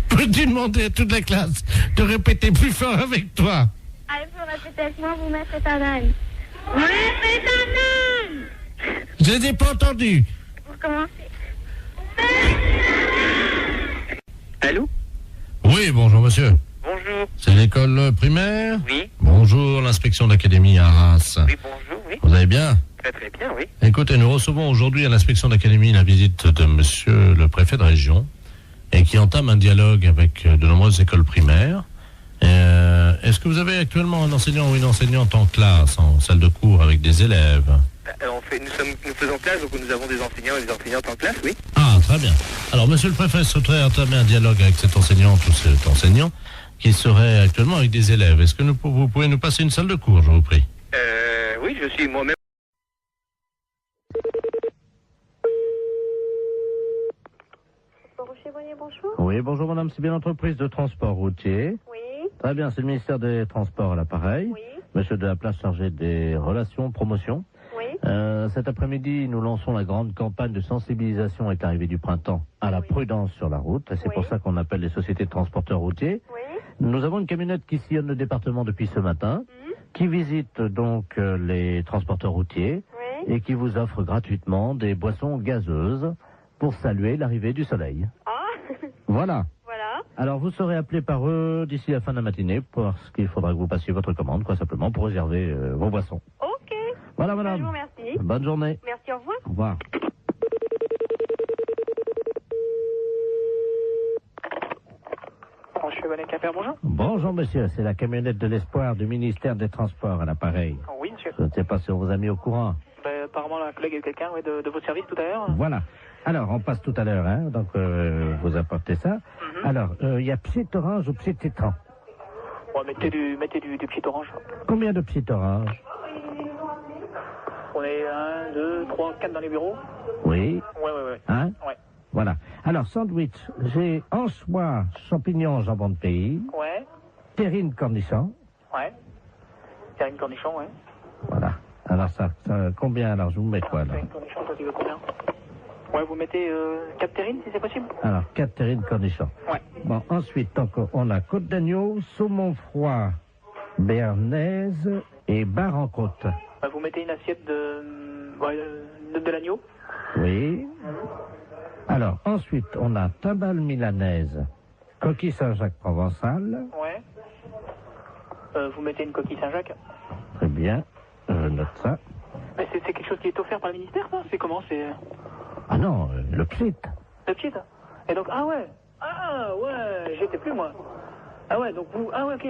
Peux-tu demander à toute la classe de répéter plus fort avec toi? Allez, vous répétez avec moi, mon maître est un âne. Mon maître est un âne. Je n'ai pas entendu. Vous commencez. Allô? Oui, bonjour monsieur. Bonjour. C'est l'école primaire? Oui. Bonjour, l'inspection d'académie à Arras. Oui, bonjour, oui. Vous allez bien? Très très bien, oui. Écoutez, nous recevons aujourd'hui à l'inspection d'académie la visite de monsieur le préfet de région et qui entame un dialogue avec de nombreuses écoles primaires. Est-ce que vous avez actuellement un enseignant ou une enseignante en classe, en salle de cours avec des élèves? Nous faisons classe, donc nous avons des enseignants et des enseignantes en classe, oui. Ah, très bien. Alors, monsieur le préfet souhaiterait entamer un dialogue avec cette enseignante ou cet enseignant qui serait actuellement avec des élèves. Est-ce que vous pouvez nous passer une salle de cours, je vous prie? Oui, je suis moi-même. Bonjour. Oui, bonjour madame, c'est bien l'entreprise de transport routier. Oui. Très bien, c'est le ministère des Transports à l'appareil. Oui. Monsieur de la Place chargé des relations, promotion. Oui. Cet après-midi, nous lançons la grande campagne de sensibilisation avec l'arrivée du printemps à la prudence sur la route. Et c'est pour ça qu'on appelle les sociétés de transporteurs routiers. Oui. Nous avons une camionnette qui sillonne le département depuis ce matin, qui visite donc les transporteurs routiers et qui vous offre gratuitement des boissons gazeuses pour saluer l'arrivée du soleil. Ah. Voilà. Voilà. Alors, vous serez appelé par eux d'ici la fin de la matinée parce qu'il faudra que vous passiez votre commande, quoi, simplement, pour réserver vos boissons. Ok. Voilà, madame. Je vous remercie. Bonne journée. Merci, au revoir. Au revoir. Bonjour. Bonjour, monsieur. C'est la camionnette de l'espoir du ministère des Transports à l'appareil. Oui, monsieur. Je ne sais pas si on vous a mis au courant. Apparemment, la collègue est quelqu'un de votre service tout à l'heure. Voilà. Alors, on passe tout à l'heure, hein, donc vous apportez ça. Alors, il y a Psy Orange ou Psy Citron? Ouais, mettez du Psy Orange. Combien de Psy Orange? 2, 3, 4 dans les bureaux. Oui. Ouais. Hein? Ouais. Voilà. Alors, sandwich, j'ai anchois, champignons, jambon de pays, Ouais. terrine, cornichon. Ouais. Terrine cornichon, ouais. Voilà. Alors, ça combien? Alors, je vous mets quoi, là? Terrine cornichon, toi, tu veux combien? Ouais, vous mettez 4 terrines, si c'est possible? Alors, 4 terrines, cornichons. Ouais. Bon, ensuite, donc, on a côte d'agneau, saumon froid, béarnaise et bar en côte. Ouais, vous mettez une assiette de l'agneau? Oui. Alors, ensuite, on a timbale milanaise, coquille Saint-Jacques provençal. Ouais. Vous mettez une coquille Saint-Jacques? Très bien, je note ça. Mais c'est quelque chose qui est offert par le ministère, ça? C'est comment? C'est... Ah non, le psit. Le petit, ça. Et donc, ah ouais, j'y étais plus, moi. Ah ouais, donc vous, ah ouais, ok.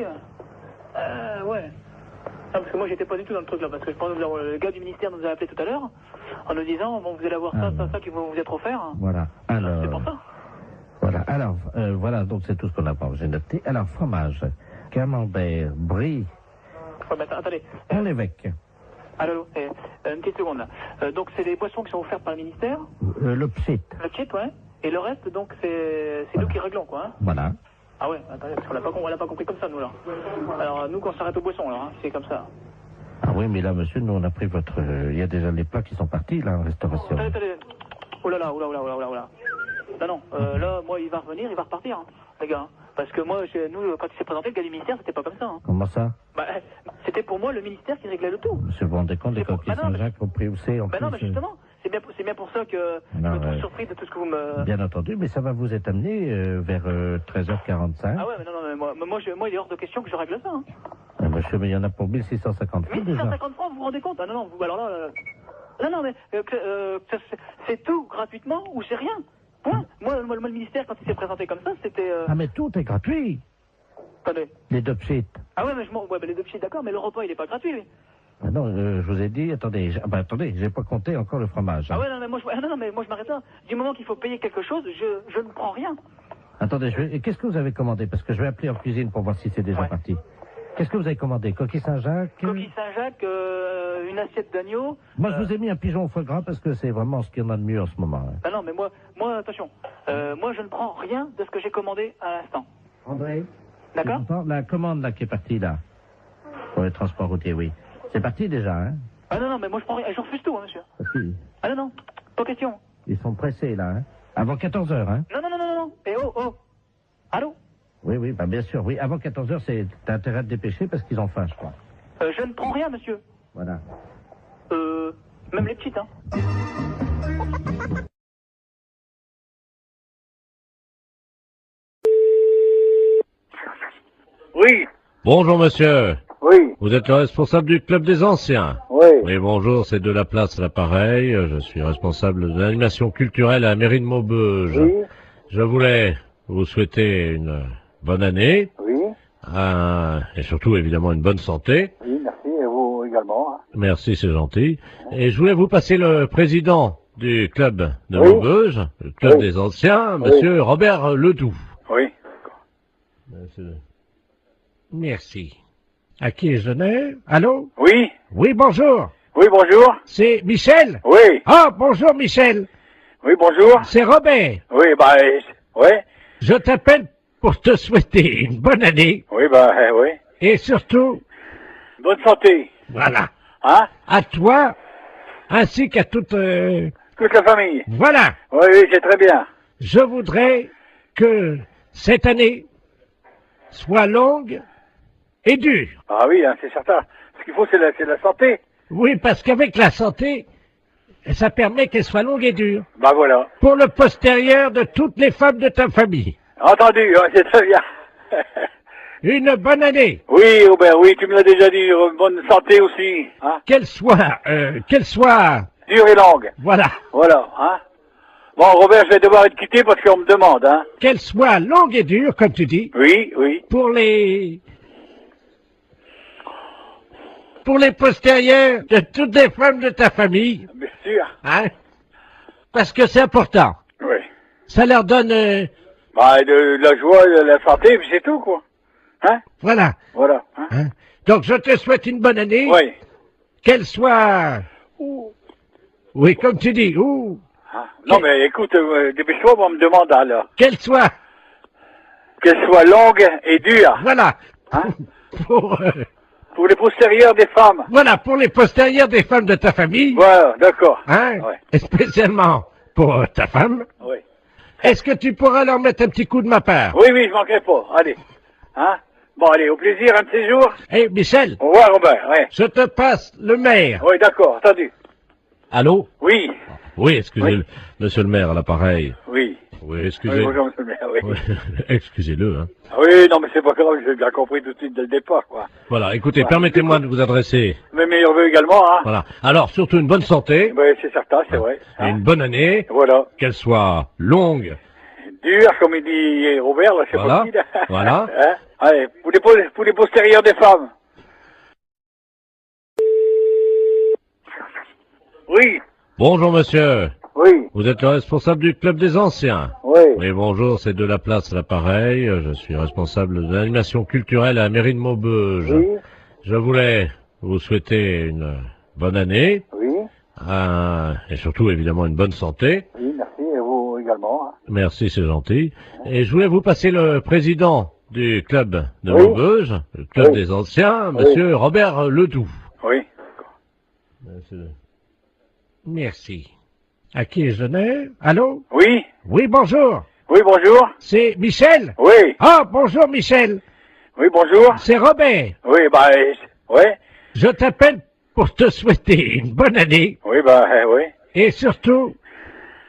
Ouais. Ah, parce que moi, j'étais pas du tout dans le truc, là, parce que je pense que le gars du ministère nous a appelé tout à l'heure, en nous disant, bon, vous allez avoir ça qui va vous être offert. Voilà, alors... C'est pour ça. Voilà, alors, voilà, donc c'est tout ce qu'on a pas, j'ai noté. Alors, fromage, camembert, brie... Ouais, mais attendez. Un l'évêque. Allô, une petite seconde, là. Donc, c'est des boissons qui sont offertes par le ministère? Le psit. Le psit, ouais. Et le reste, donc, c'est nous qui réglons, quoi, hein? Voilà. Ah ouais, attendez, parce qu'on l'a pas compris comme ça, nous, là. Alors, nous, qu'on s'arrête aux boissons, alors, hein, c'est comme ça. Ah oui, mais là, monsieur, nous, on a pris votre... Il y a déjà les plats qui sont partis, là, en restauration. Attendez. Oh là là. Non, là, moi, il va revenir, il va repartir, hein, les gars. Hein. Parce que moi, nous, quand il s'est présenté, le gars du ministère, c'était pas comme ça. Hein. Comment ça? Bah, c'était pour moi le ministère qui réglait le tout. Monsieur, vous vous rendez compte des coquilles Saint-Jacques au prix où c'est en plus? Non, mais justement, c'est bien pour ça que je me trouve surpris de tout ce que vous me... Bien entendu, mais ça va vous être amené vers 13h45. Ah ouais, mais non, mais moi, il est hors de question que je règle ça. Hein. Ah, monsieur, mais il y en a pour 1650 francs déjà. 1650 francs, vous vous rendez compte? Ah non, vous, alors là... Non, mais c'est tout gratuitement ou c'est rien? Point. Moi, le ministère, quand il s'est présenté comme ça, c'était... Ah, mais tout est gratuit. Attendez. Les deux pchits. Ah ouais, mais les deux pchits, d'accord, mais le repas, il est pas gratuit, lui. Ah non, je vous ai dit, attendez, j'ai pas compté encore le fromage. Hein. Ah ouais, non, mais moi, je m'arrête là. Du moment qu'il faut payer quelque chose, je ne prends rien. Attendez, qu'est-ce que vous avez commandé? Parce que je vais appeler en cuisine pour voir si c'est déjà parti. Qu'est-ce que vous avez commandé? Coquille Saint-Jacques? Coquille Saint-Jacques, une assiette d'agneau. Moi, je vous ai mis un pigeon au foie gras parce que c'est vraiment ce qu'il y en a de mieux en ce moment. Hein. Ah non, mais moi, attention. Moi, je ne prends rien de ce que j'ai commandé à l'instant. André? D'accord? La commande, là, qui est partie, là. Pour le transport routier, oui. C'est parti déjà, hein? Ah non, mais moi, je prends rien. Je refuse tout, hein, monsieur. Ah non, pas question. Ils sont pressés, là, hein? Avant 14h, hein? Non. Eh oh. Allô? Oui, bah bien sûr, oui. Avant 14h, t'as intérêt à te dépêcher parce qu'ils ont faim, je crois. Je ne prends rien, monsieur. Voilà. Même les petites, hein. Oui. Bonjour monsieur. Oui. Vous êtes le responsable du club des anciens? Oui. Oui, bonjour, c'est de la place à l'appareil. Je suis responsable de l'animation culturelle à la mairie de Maubeuge. Oui. Je voulais vous souhaiter une bonne année. Oui. Et surtout, évidemment, une bonne santé. Oui, merci, et vous également. Hein. Merci, c'est gentil. Et je voulais vous passer le président du club de Maubeuge, le club des anciens, monsieur Robert Ledoux. Oui. Merci. À qui ai-je donné? Allô? Oui. Oui, bonjour. Oui, bonjour. C'est Michel? Oui. Ah, bonjour Michel. Oui, bonjour. C'est Robert. Oui, ouais. Je t'appelle pour te souhaiter une bonne année. Oui, oui. Et surtout... Bonne santé. Voilà. Hein? À toi, ainsi qu'à toute... Toute la famille. Voilà. Oui, c'est très bien. Je voudrais que cette année soit longue et dure. Ah oui, hein, c'est certain. Ce qu'il faut, c'est la santé. Oui, parce qu'avec la santé, ça permet qu'elle soit longue et dure. Bah voilà. Pour le postérieur de toutes les femmes de ta famille. Entendu, hein, c'est très bien. Une bonne année. Oui, Robert, oui, tu me l'as déjà dit. Bonne santé aussi. Hein? Qu'elle soit... dure et longue. Voilà. Voilà, hein. Bon, Robert, je vais devoir te quitter parce qu'on me demande, hein. Qu'elle soit longue et dure, comme tu dis. Oui. Pour les postérieurs de toutes les femmes de ta famille. Bien sûr. Hein? Parce que c'est important. Oui. Ça leur donne... de la joie, de la santé, puis c'est tout, quoi. Hein? Voilà. Voilà. Hein? Donc, je te souhaite une bonne année. Oui. Qu'elle soit Oui, comme tu dis. Ouh. Hein? Non, mais écoute, dépêche-toi, on me demande alors. Qu'elle soit. Qu'elle soit longue et dure. Voilà. Hein? Pour les postérieurs des femmes. Voilà, pour les postérieurs des femmes de ta famille. Voilà, d'accord. Hein? Ouais. Et spécialement pour ta femme. Oui. Est-ce que tu pourras leur mettre un petit coup de ma part? Oui, je manquerai pas. Allez. Hein? Bon, allez, au plaisir, un de ces jours. Eh, Michel. Au revoir, Robert, ouais. Je te passe le maire. Oui, d'accord, entendu. Allô? Oui. Oui, excusez-le. Monsieur le maire, à l'appareil. Oui. Oui, excusez. Oui, bonjour, monsieur le maire, oui. Oui, excusez-le, hein. Oui, non, mais c'est pas grave, j'ai bien compris tout de suite dès le départ, quoi. Voilà, écoutez, Ouais. permettez-moi de vous adresser. Mes meilleurs vœux également, hein. Voilà. Alors, surtout une bonne santé. Oui, c'est certain, c'est vrai. Et une bonne année. Voilà. Qu'elle soit longue. Dur, comme il dit Robert, là, c'est Voilà. pas qui, là. Voilà. Hein? Allez, pour les postérieurs des femmes. Oui. Bonjour, monsieur. Oui. Vous êtes le responsable du club des anciens. Oui. Oui, bonjour, c'est de la place à l'appareil. Je suis responsable de l'animation culturelle à la mairie de Maubeuge. Oui. Je voulais vous souhaiter une bonne année. Oui. Et surtout, évidemment, une bonne santé. Oui, merci, et vous également. Hein. Merci, c'est gentil. Et je voulais vous passer le président du club de Oui. Maubeuge, le club Oui. des anciens, Oui. monsieur Robert Ledoux. Oui. Merci. À qui ai-je l'honneur? Allô? Oui. Oui, bonjour. Oui, bonjour. C'est Michel? Oui. Ah, bonjour Michel. Oui, bonjour. C'est Robert. Oui, bah, ouais. Je t'appelle pour te souhaiter une bonne année Oui, bah, oui. et surtout,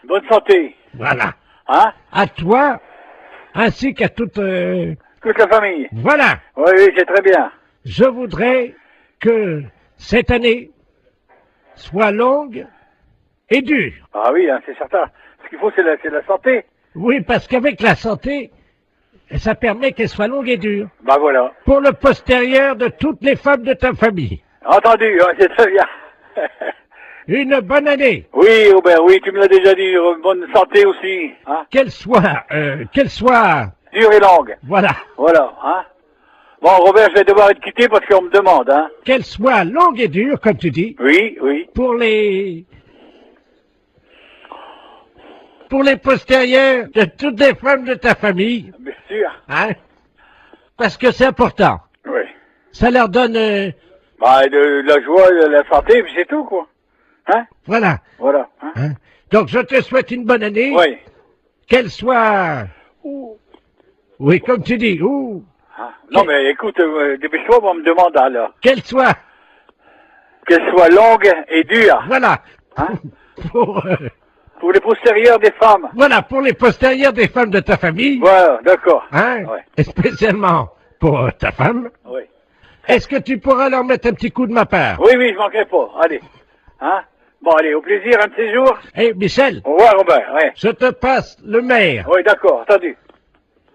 Bonne santé. voilà, Hein? à toi ainsi qu'à toute... Toute la famille. Voilà, Oui, c'est très bien. je voudrais que cette année soit longue et dure. Ah oui, hein, c'est certain. Ce qu'il faut, c'est la santé. Oui, parce qu'avec la santé, ça permet qu'elle soit longue et dure. Bah voilà. Pour le postérieur de toutes les femmes de ta famille. Entendu, hein, c'est très bien. Une bonne année. Oui, Robert, oui, tu me l'as déjà dit. Bonne santé aussi. Hein? Qu'elle soit... Dure et longue. Voilà. Voilà, hein. Bon, Robert, je vais devoir être quitté parce qu'on me demande, hein. Qu'elle soit longue et dure, comme tu dis. Oui, oui. Pour les postérieurs de toutes les femmes de ta famille. Bien sûr. Hein? Parce que c'est important. Oui. Ça leur donne... Bah, de la joie, de la santé, puis c'est tout, quoi. Hein? Voilà. Voilà. Hein? Hein? Donc, je te souhaite une bonne année. Oui. Qu'elle soit... Oui, comme tu dis. Ouh. Hein? Non, mais écoute, dépêche-toi, on me demande alors. Qu'elle soit... Qu'elle soit longue et dure. Voilà. Hein? Pour les postérieurs des femmes. Voilà, pour les postérieurs des femmes de ta famille. Voilà, d'accord. Hein? Ouais. Et spécialement pour ta femme. Oui. Est-ce que tu pourras leur mettre un petit coup de ma part? Oui, je manquerai pas. Allez. Hein? Bon, allez, au plaisir, un de ces jours. Eh, Michel. Au revoir, Robert, ouais. Je te passe le maire. Oui, d'accord, entendu.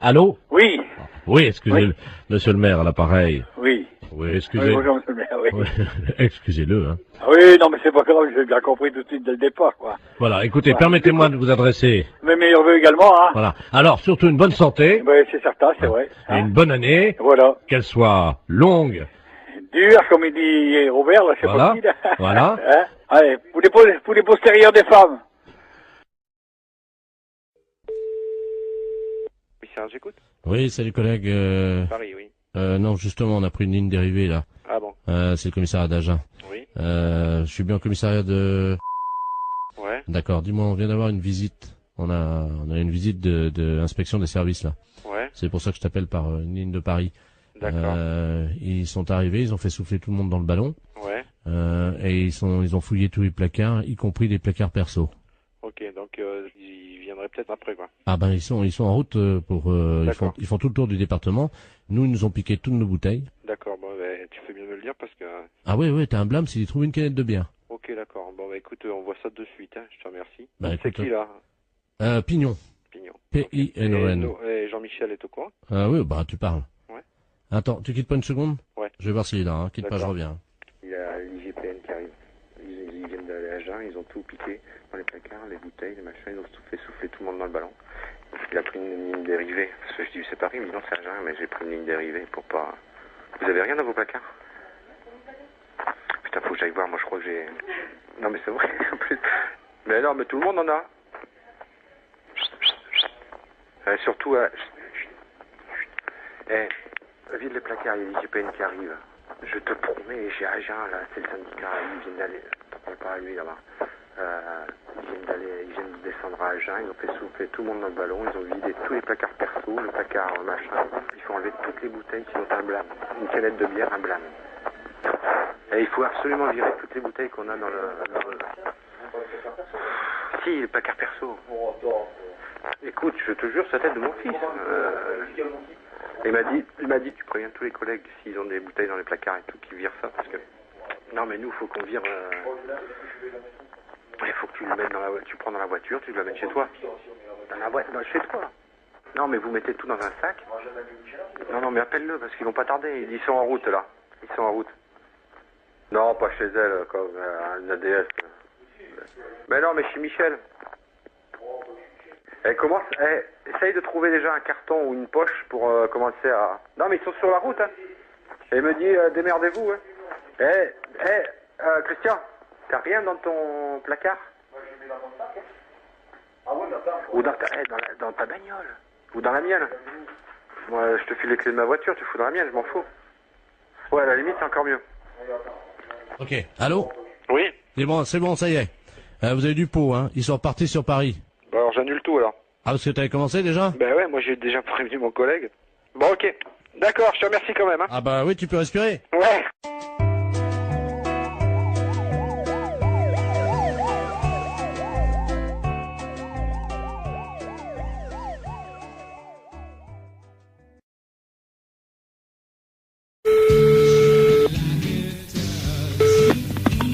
Allô? Oui. Oui, excusez-le. Monsieur le maire, à l'appareil. Oui. Oui, excusez. Oui, bonjour, monsieur le maire, oui. Oui, excusez-le, hein. Oui, non, mais c'est pas grave, j'ai bien compris tout de suite dès le départ, quoi. Voilà, écoutez, Ouais. permettez-moi de vous adresser. Mes meilleurs vœux également, hein. Voilà. Alors, surtout une bonne santé. Oui, c'est certain, c'est vrai. Et une bonne année. Voilà. Qu'elle soit longue. Dur, comme il dit Robert, là, c'est Voilà. pas qui, là. Voilà. Hein? Allez, pour les postérieurs des femmes. Oui, Serge, j'écoute. Oui, salut collègue. Paris, oui. Non, justement, on a pris une ligne dérivée, là. Ah bon? C'est le commissariat d'Agen. Oui. Je suis bien au commissariat de... Ouais. D'accord, dis-moi, on vient d'avoir une visite. On a une visite de inspection des services, là. Ouais. C'est pour ça que je t'appelle par une ligne de Paris. D'accord. Ils sont arrivés, ils ont fait souffler tout le monde dans le ballon. Ouais. Et ils ont fouillé tous les placards, y compris les placards perso. Ok, donc ils viendraient peut-être après, quoi. Ah ben ils sont en route pour ils font tout le tour du département. Nous ils nous ont piqué toutes nos bouteilles. D'accord, bon, ben, tu fais bien de me le dire parce que... Ah ouais, t'as un blâme s'ils trouvent une canette de bière. Ok, d'accord. Bon, bah écoute, on voit ça de suite, hein. Je te remercie. Bah, c'est écoute, qui, là? Pignon. Pignon. P-I-N-O-N. Et Jean-Michel est au courant? Oui, bah tu parles. Ouais. Attends, tu quittes pas une seconde? Ouais. Je vais voir s'il est là, hein. Quitte pas, je D'accord. reviens. Il y a l'IGPN qui arrive. Ils viennent d'aller à Agen, ils ont tout piqué dans les placards, les bouteilles, les machins, ils ont tout fait souffler tout le monde dans le ballon. Il a pris une ligne dérivée. Parce que je dis c'est Paris, mais non c'est Agen, mais j'ai pris une ligne dérivée pour pas... Vous avez rien dans vos placards? Putain, faut que que j'aille voir. Moi, je crois que j'ai... Non, mais c'est vrai, en plus. Mais non, mais tout le monde en a. Surtout, vide les placards, il y a l'IGPN qui arrive. Je te promets, j'ai Agen, là, c'est le syndicat, ils viennent d'aller... T'en parles pas à lui, là-bas. Ils viennent de descendre à Agen, ils ont fait souffler tout le monde dans le ballon, ils ont vidé tous les placards perso, le placard machin. Il faut enlever toutes les bouteilles qui ont un blâme. Une canette de bière, un blâme. Et il faut absolument virer toutes les bouteilles qu'on a dans le... Si, le placard perso. Écoute, je te jure, c'est la tête de mon fils. Il m'a dit, tu préviens tous les collègues s'ils ont des bouteilles dans les placards et tout, qu'ils virent ça, parce que... Non, mais nous, faut qu'on vire... Il faut que tu le mettes dans la voiture, tu prends dans la voiture, tu le mets chez toi. Dans la boîte, chez toi. Non, mais vous mettez tout dans un sac. Non, mais appelle-le, parce qu'ils vont pas tarder. Ils sont en route, là. Ils sont en route. Non, pas chez elle, comme un ADS. Mais non, mais chez Michel. Essaye de trouver déjà un carton ou une poche pour commencer à... Non, mais ils sont sur la route, hein. Et il me dit, démerdez-vous, hein. Christian, t'as rien dans ton placard? Moi, je mets dans mon sac, hein. Ah ouais, ou dans ta bagnole. Ou dans la mienne. Moi, je te file les clés de ma voiture, tu fous dans la mienne, je m'en fous. Ouais, à la limite, c'est encore mieux. Ok, allô? Oui. C'est bon, ça y est. Vous avez du pot, hein. Ils sont repartis sur Paris. Bah alors, j'annule tout, alors. Ah, parce que t'avais commencé déjà? Ben ouais, moi j'ai déjà prévenu mon collègue. Bon, ok. D'accord, je te remercie quand même, hein. Ah bah oui, tu peux respirer. Ouais.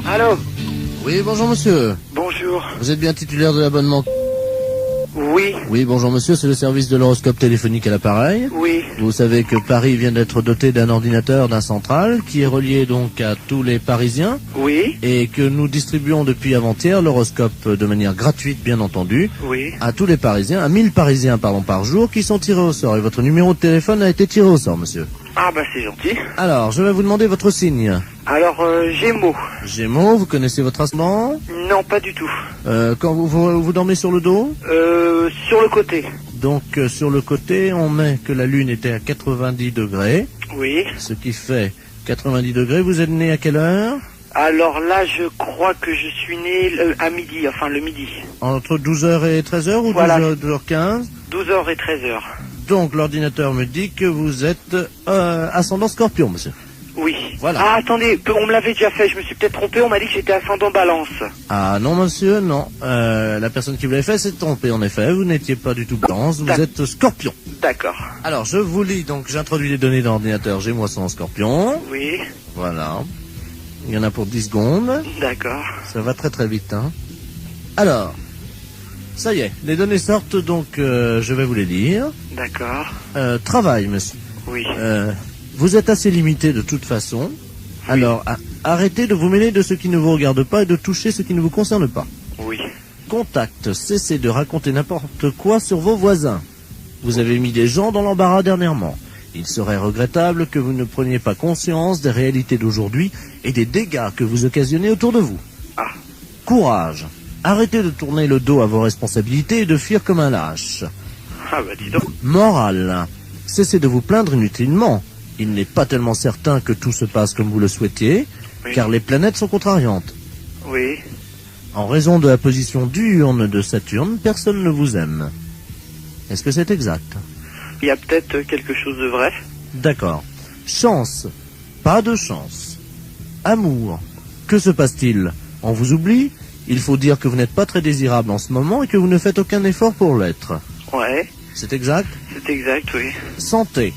Allô? Oui, bonjour monsieur. Bonjour. Vous êtes bien titulaire de l'abonnement? Oui. Oui, bonjour monsieur, c'est le service de l'horoscope téléphonique à l'appareil. Oui. Vous savez que Paris vient d'être doté d'un ordinateur, d'un central, qui est relié donc à tous les Parisiens. Oui. Et que nous distribuons depuis avant-hier l'horoscope de manière gratuite, bien entendu. Oui. À tous les Parisiens, à 1000 Parisiens, par jour, qui sont tirés au sort. Et votre numéro de téléphone a été tiré au sort, monsieur. Ah bah c'est gentil. Alors, je vais vous demander votre signe. Alors, Gémeaux. Gémeaux, vous connaissez votre ascendant? Non, pas du tout. Quand vous dormez sur le dos? Sur le côté. Donc, sur le côté, on met que la Lune était à 90 degrés. Oui. Ce qui fait 90 degrés. Vous êtes né à quelle heure? Alors là, je crois que je suis né à midi, enfin le midi. Entre 12h et 13h ou voilà. 12h15? 12h et 13h. Donc, l'ordinateur me dit que vous êtes ascendant Scorpion, monsieur. Oui. Voilà. Ah, attendez, on me l'avait déjà fait, je me suis peut-être trompé, on m'a dit que j'étais ascendant Balance. Ah non, monsieur, non. La personne qui vous l'avait fait s'est trompée, en effet. Vous n'étiez pas du tout Balance, vous êtes Scorpion. D'accord. Alors, je vous lis, donc j'introduis les données d'ordinateur Gémeaux ascendant Scorpion. Oui. Voilà. Il y en a pour 10 secondes. D'accord. Ça va très très vite, hein. Alors, ça y est, les données sortent, donc je vais vous les lire. D'accord. Travail, monsieur. Oui. Vous êtes assez limité de toute façon. Oui. Alors, arrêtez de vous mêler de ce qui ne vous regarde pas et de toucher ce qui ne vous concerne pas. Oui. Contact, cessez de raconter n'importe quoi sur vos voisins. Vous avez mis des gens dans l'embarras dernièrement. Il serait regrettable que vous ne preniez pas conscience des réalités d'aujourd'hui et des dégâts que vous occasionnez autour de vous. Ah. Courage. Arrêtez de tourner le dos à vos responsabilités et de fuir comme un lâche. Ah bah dis donc. Morale. Cessez de vous plaindre inutilement. Il n'est pas tellement certain que tout se passe comme vous le souhaitiez, oui. Car les planètes sont contrariantes. Oui. En raison de la position diurne de Saturne, personne ne vous aime. Est-ce que c'est exact? Il y a peut-être quelque chose de vrai. D'accord. Chance. Pas de chance. Amour. Que se passe-t-il? On vous oublie? Il faut dire que vous n'êtes pas très désirable en ce moment et que vous ne faites aucun effort pour l'être. Ouais. C'est exact? C'est exact, oui. Santé.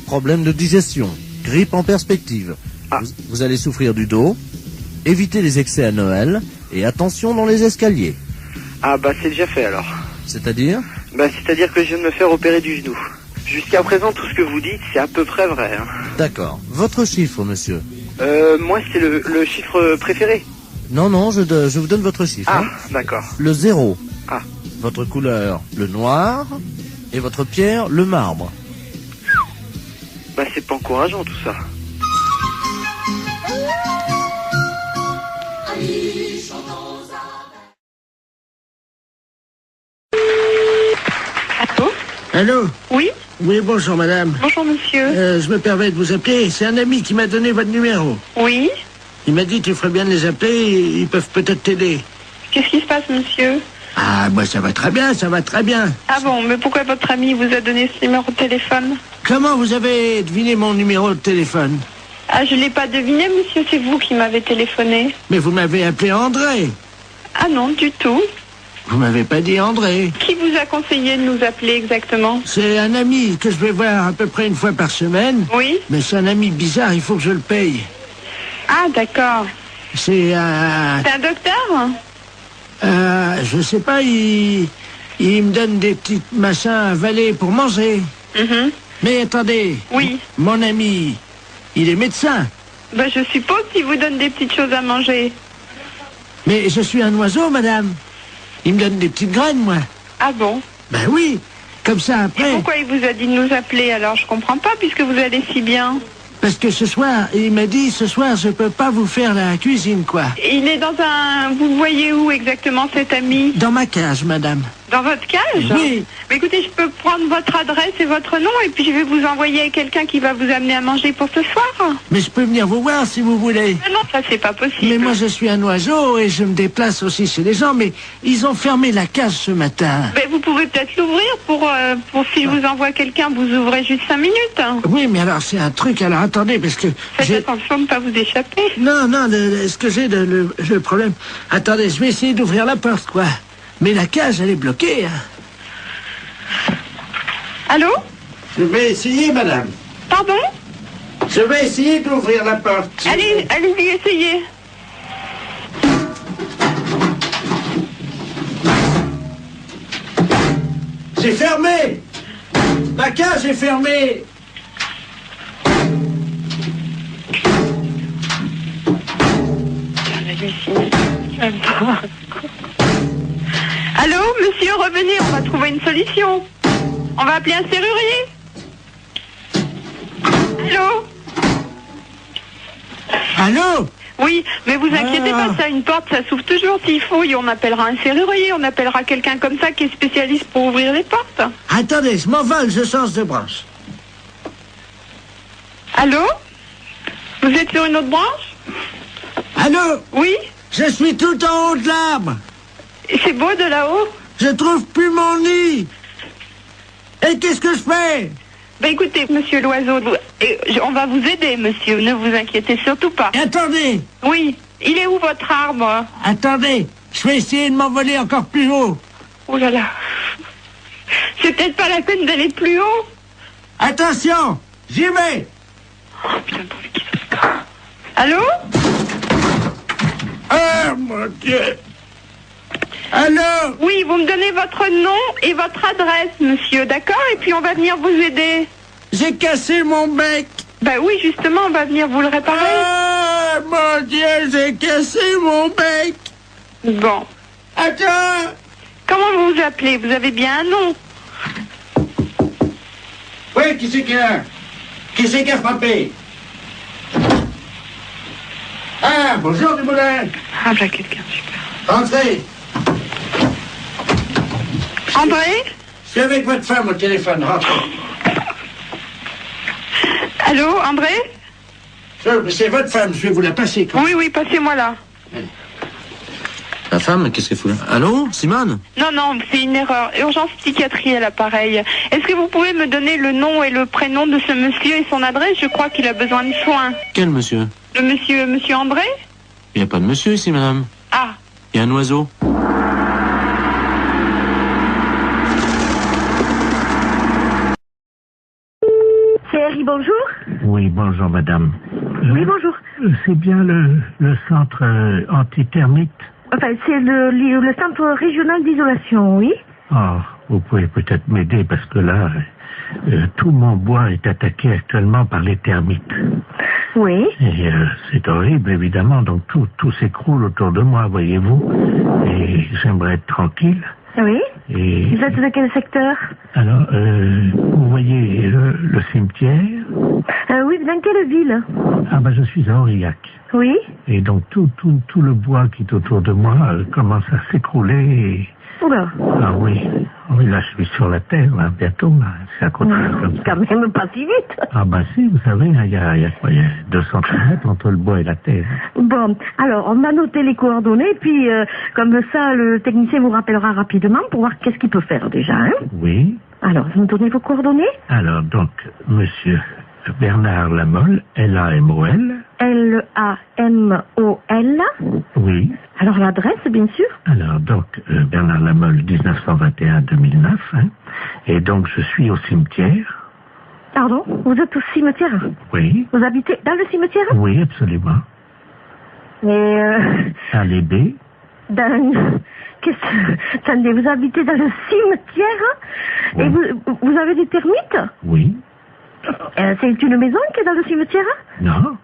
Problème de digestion. Grippe en perspective. Ah. Vous allez souffrir du dos. Évitez les excès à Noël. Et attention dans les escaliers. Ah bah c'est déjà fait alors. C'est-à-dire? Bah c'est-à-dire que je viens de me faire opérer du genou. Jusqu'à présent, tout ce que vous dites, c'est à peu près vrai. Hein. D'accord. Votre chiffre, monsieur? Moi, c'est le chiffre préféré. Non, je vous donne votre chiffre. Ah, hein. D'accord. Le 0. Ah. Votre couleur, le noir. Et votre pierre, le marbre. Bah, c'est pas encourageant, tout ça. amis, chantons Allô? Allô? Oui? Oui, bonjour madame. Bonjour monsieur. Je me permets de vous appeler. C'est un ami qui m'a donné votre numéro. Oui? Il m'a dit tu ferais bien de les appeler, ils peuvent peut-être t'aider. Qu'est-ce qui se passe monsieur? Ah, moi ça va très bien, ça va très bien. Ah bon, mais pourquoi votre ami vous a donné ce numéro de téléphone? Comment vous avez deviné mon numéro de téléphone? Ah, je l'ai pas deviné monsieur, c'est vous qui m'avez téléphoné. Mais vous m'avez appelé André. Ah non, du tout. Vous m'avez pas dit André. Qui vous a conseillé de nous appeler exactement? C'est un ami que je vais voir à peu près une fois par semaine. Oui? Mais c'est un ami bizarre, il faut que je le paye. Ah d'accord. C'est un... C'est un docteur? Je sais pas, il me donne des petits machins à avaler pour manger. Mais attendez. Oui. Mon ami, il est médecin. Ben je suppose qu'il vous donne des petites choses à manger. Mais je suis un oiseau, madame. Il me donne des petites graines, moi. Ah bon? Ben oui, comme ça après... Et pourquoi il vous a dit de nous appeler alors? Je comprends pas puisque vous allez si bien. Parce que ce soir, il m'a dit, ce soir, je peux pas vous faire la cuisine, quoi. Il est dans un... Vous le voyez où exactement cet ami? Dans ma cage, madame. Dans votre cage? Oui. Mais écoutez, je peux prendre votre adresse et votre nom et puis je vais vous envoyer quelqu'un qui va vous amener à manger pour ce soir. Mais je peux venir vous voir si vous voulez. Mais non, ça c'est pas possible. Mais moi je suis un oiseau et je me déplace aussi chez les gens, mais ils ont fermé la cage ce matin. Mais vous pouvez peut-être l'ouvrir pour si je vous envoie quelqu'un, vous ouvrez juste 5 minutes. Oui, mais alors c'est un truc, alors attendez, parce que... Faites attention de ne pas vous échapper. Non, ce que j'ai le problème... Attendez, je vais essayer d'ouvrir la porte, quoi. Mais la cage, elle est bloquée. Hein. Allô? Je vais essayer, madame. Pardon? Je vais essayer d'ouvrir la porte. Allez-y, essayez. C'est fermé. La cage est fermée. Allô, monsieur, revenez, on va trouver une solution. On va appeler un serrurier. Allô? Allô? Oui, mais vous inquiétez pas, ça, une porte, ça s'ouvre toujours s'il faut. Et on appellera un serrurier, on appellera quelqu'un comme ça qui est spécialiste pour ouvrir les portes. Attendez, je m'envole, je change de branche. Allô? Vous êtes sur une autre branche? Allô? Oui? Je suis tout en haut de l'arbre. C'est beau de là-haut? Je trouve plus mon nid. Et qu'est-ce que je fais? Ben écoutez, monsieur l'oiseau, on va vous aider, monsieur, ne vous inquiétez surtout pas. Attendez. Oui, il est où votre arbre? Attendez, je vais essayer de m'envoler encore plus haut. Oh là là. C'est peut-être pas la peine d'aller plus haut. Attention, j'y vais. Oh putain, pourvu qu'il se passe. Allô? Oh mon Dieu. Allô? Oui, vous me donnez votre nom et votre adresse, monsieur, d'accord? Et puis on va venir vous aider. J'ai cassé mon bec. Ben oui, justement, on va venir vous le réparer. Oh mon Dieu, j'ai cassé mon bec. Bon. Attends. Comment vous vous appelez? Vous avez bien un nom? Oui, qui c'est qui a frappé? Ah, bonjour Dumoulin. Ah, ben quelqu'un, super. Entrez. André? Je suis avec votre femme au téléphone, rentrez. Allô, André? C'est votre femme, je vais vous la passer. Quoi. Oui, passez-moi là. La femme, qu'est-ce qu'elle fout là? Allô, Simone? Non, c'est une erreur. Urgence psychiatrie à l'appareil. Est-ce que vous pouvez me donner le nom et le prénom de ce monsieur et son adresse? Je crois qu'il a besoin de soins. Quel monsieur? Le monsieur André? Il n'y a pas de monsieur ici, madame. Ah. Il y a un oiseau. CRI, bonjour. Oui, bonjour madame. Oui, bonjour. C'est bien le centre antithermite. Enfin, c'est le centre régional d'isolation, oui. Oh, vous pouvez peut-être m'aider parce que là, tout mon bois est attaqué actuellement par les termites. Oui. Et c'est horrible, évidemment, donc tout s'écroule autour de moi, voyez-vous. Et j'aimerais être tranquille. Oui. Et... Vous êtes de quel secteur? Alors, vous voyez le cimetière? Oui, dans quelle ville? Ah ben je suis à Aurillac. Oui. Et donc tout le bois qui est autour de moi commence à s'écrouler. Et... Oula. Ah oui. Oui, là je suis sur la terre, là, bientôt, là. C'est à côté comme ça. Quand même pas si vite. Ah ben si, vous savez, il y a quoi, il y a 200 mètres entre le bois et la terre. Bon, alors on a noté les coordonnées, puis comme ça le technicien vous rappellera rapidement pour voir qu'est-ce qu'il peut faire déjà, hein. Oui. Alors, vous me donnez vos coordonnées? Alors donc, monsieur Bernard Lamolle, L-A-M-O-L. L-A-M-O-L. Oui. Alors l'adresse, bien sûr. Alors donc, Bernard Lamolle, 1921-2009. Hein. Et donc, je suis au cimetière. Pardon? Vous êtes au cimetière? Oui. Vous habitez dans le cimetière? Oui, absolument. Et Allée B. Attendez, vous habitez dans le cimetière? Oui. Et vous avez des termites? Oui. C'est une maison qui est dans le cimetière? Non.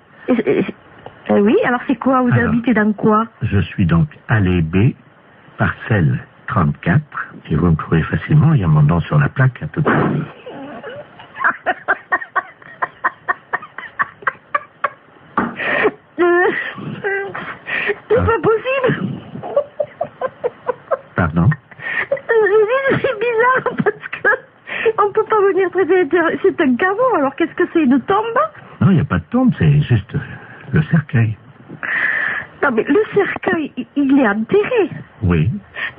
Oui, alors c'est quoi? Vous habitez dans quoi? Je suis donc allée B, parcelle 34, et vous me trouvez facilement, il y a mon nom sur la plaque à tout à l'heure. C'est pas possible. Pardon? C'est bizarre parce que on peut pas venir traiter. C'est un caveau, alors qu'est-ce que c'est, une tombe? Non, il n'y a pas de tombe, c'est juste le cercueil. Non, mais le cercueil, il est enterré. Oui.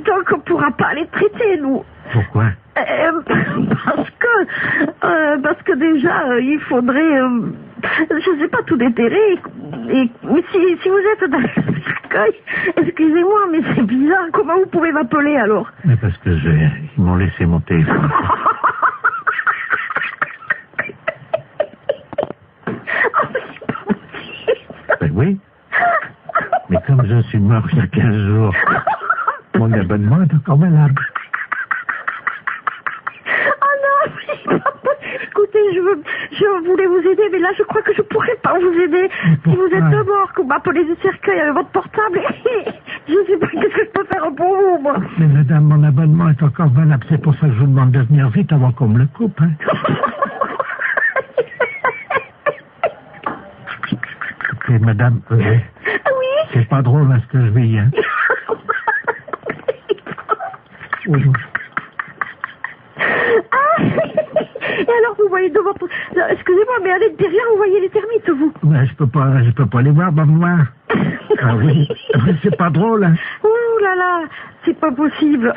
Donc on pourra pas les traiter, nous. Pourquoi? Parce que déjà, il faudrait, je sais pas, tout déterrer. Mais si vous êtes dans le cercueil, excusez-moi, mais c'est bizarre. Comment vous pouvez m'appeler alors? Mais parce que ils m'ont laissé mon téléphone. Ben oui. Mais comme je suis mort il y a 15 jours, mon abonnement est encore valable. Oh non, écoutez, je voulais vous aider, mais là je crois que je pourrais pas vous aider. Si vous êtes mort, que vous m'appelez du cercueil avec votre portable, je sais pas qu'est-ce que je peux faire pour vous, moi. Mais madame, mon abonnement est encore valable, c'est pour ça que je vous demande de venir vite avant qu'on me le coupe, hein. Et madame, oui. C'est pas drôle hein, ce que je vis, hein. Oui. Et alors vous voyez devant... Excusez-moi, mais allez derrière, vous voyez les termites, vous? Ben, je peux pas les voir dans le noir. Ah oui, c'est pas drôle, hein. Ouh là là, c'est pas possible.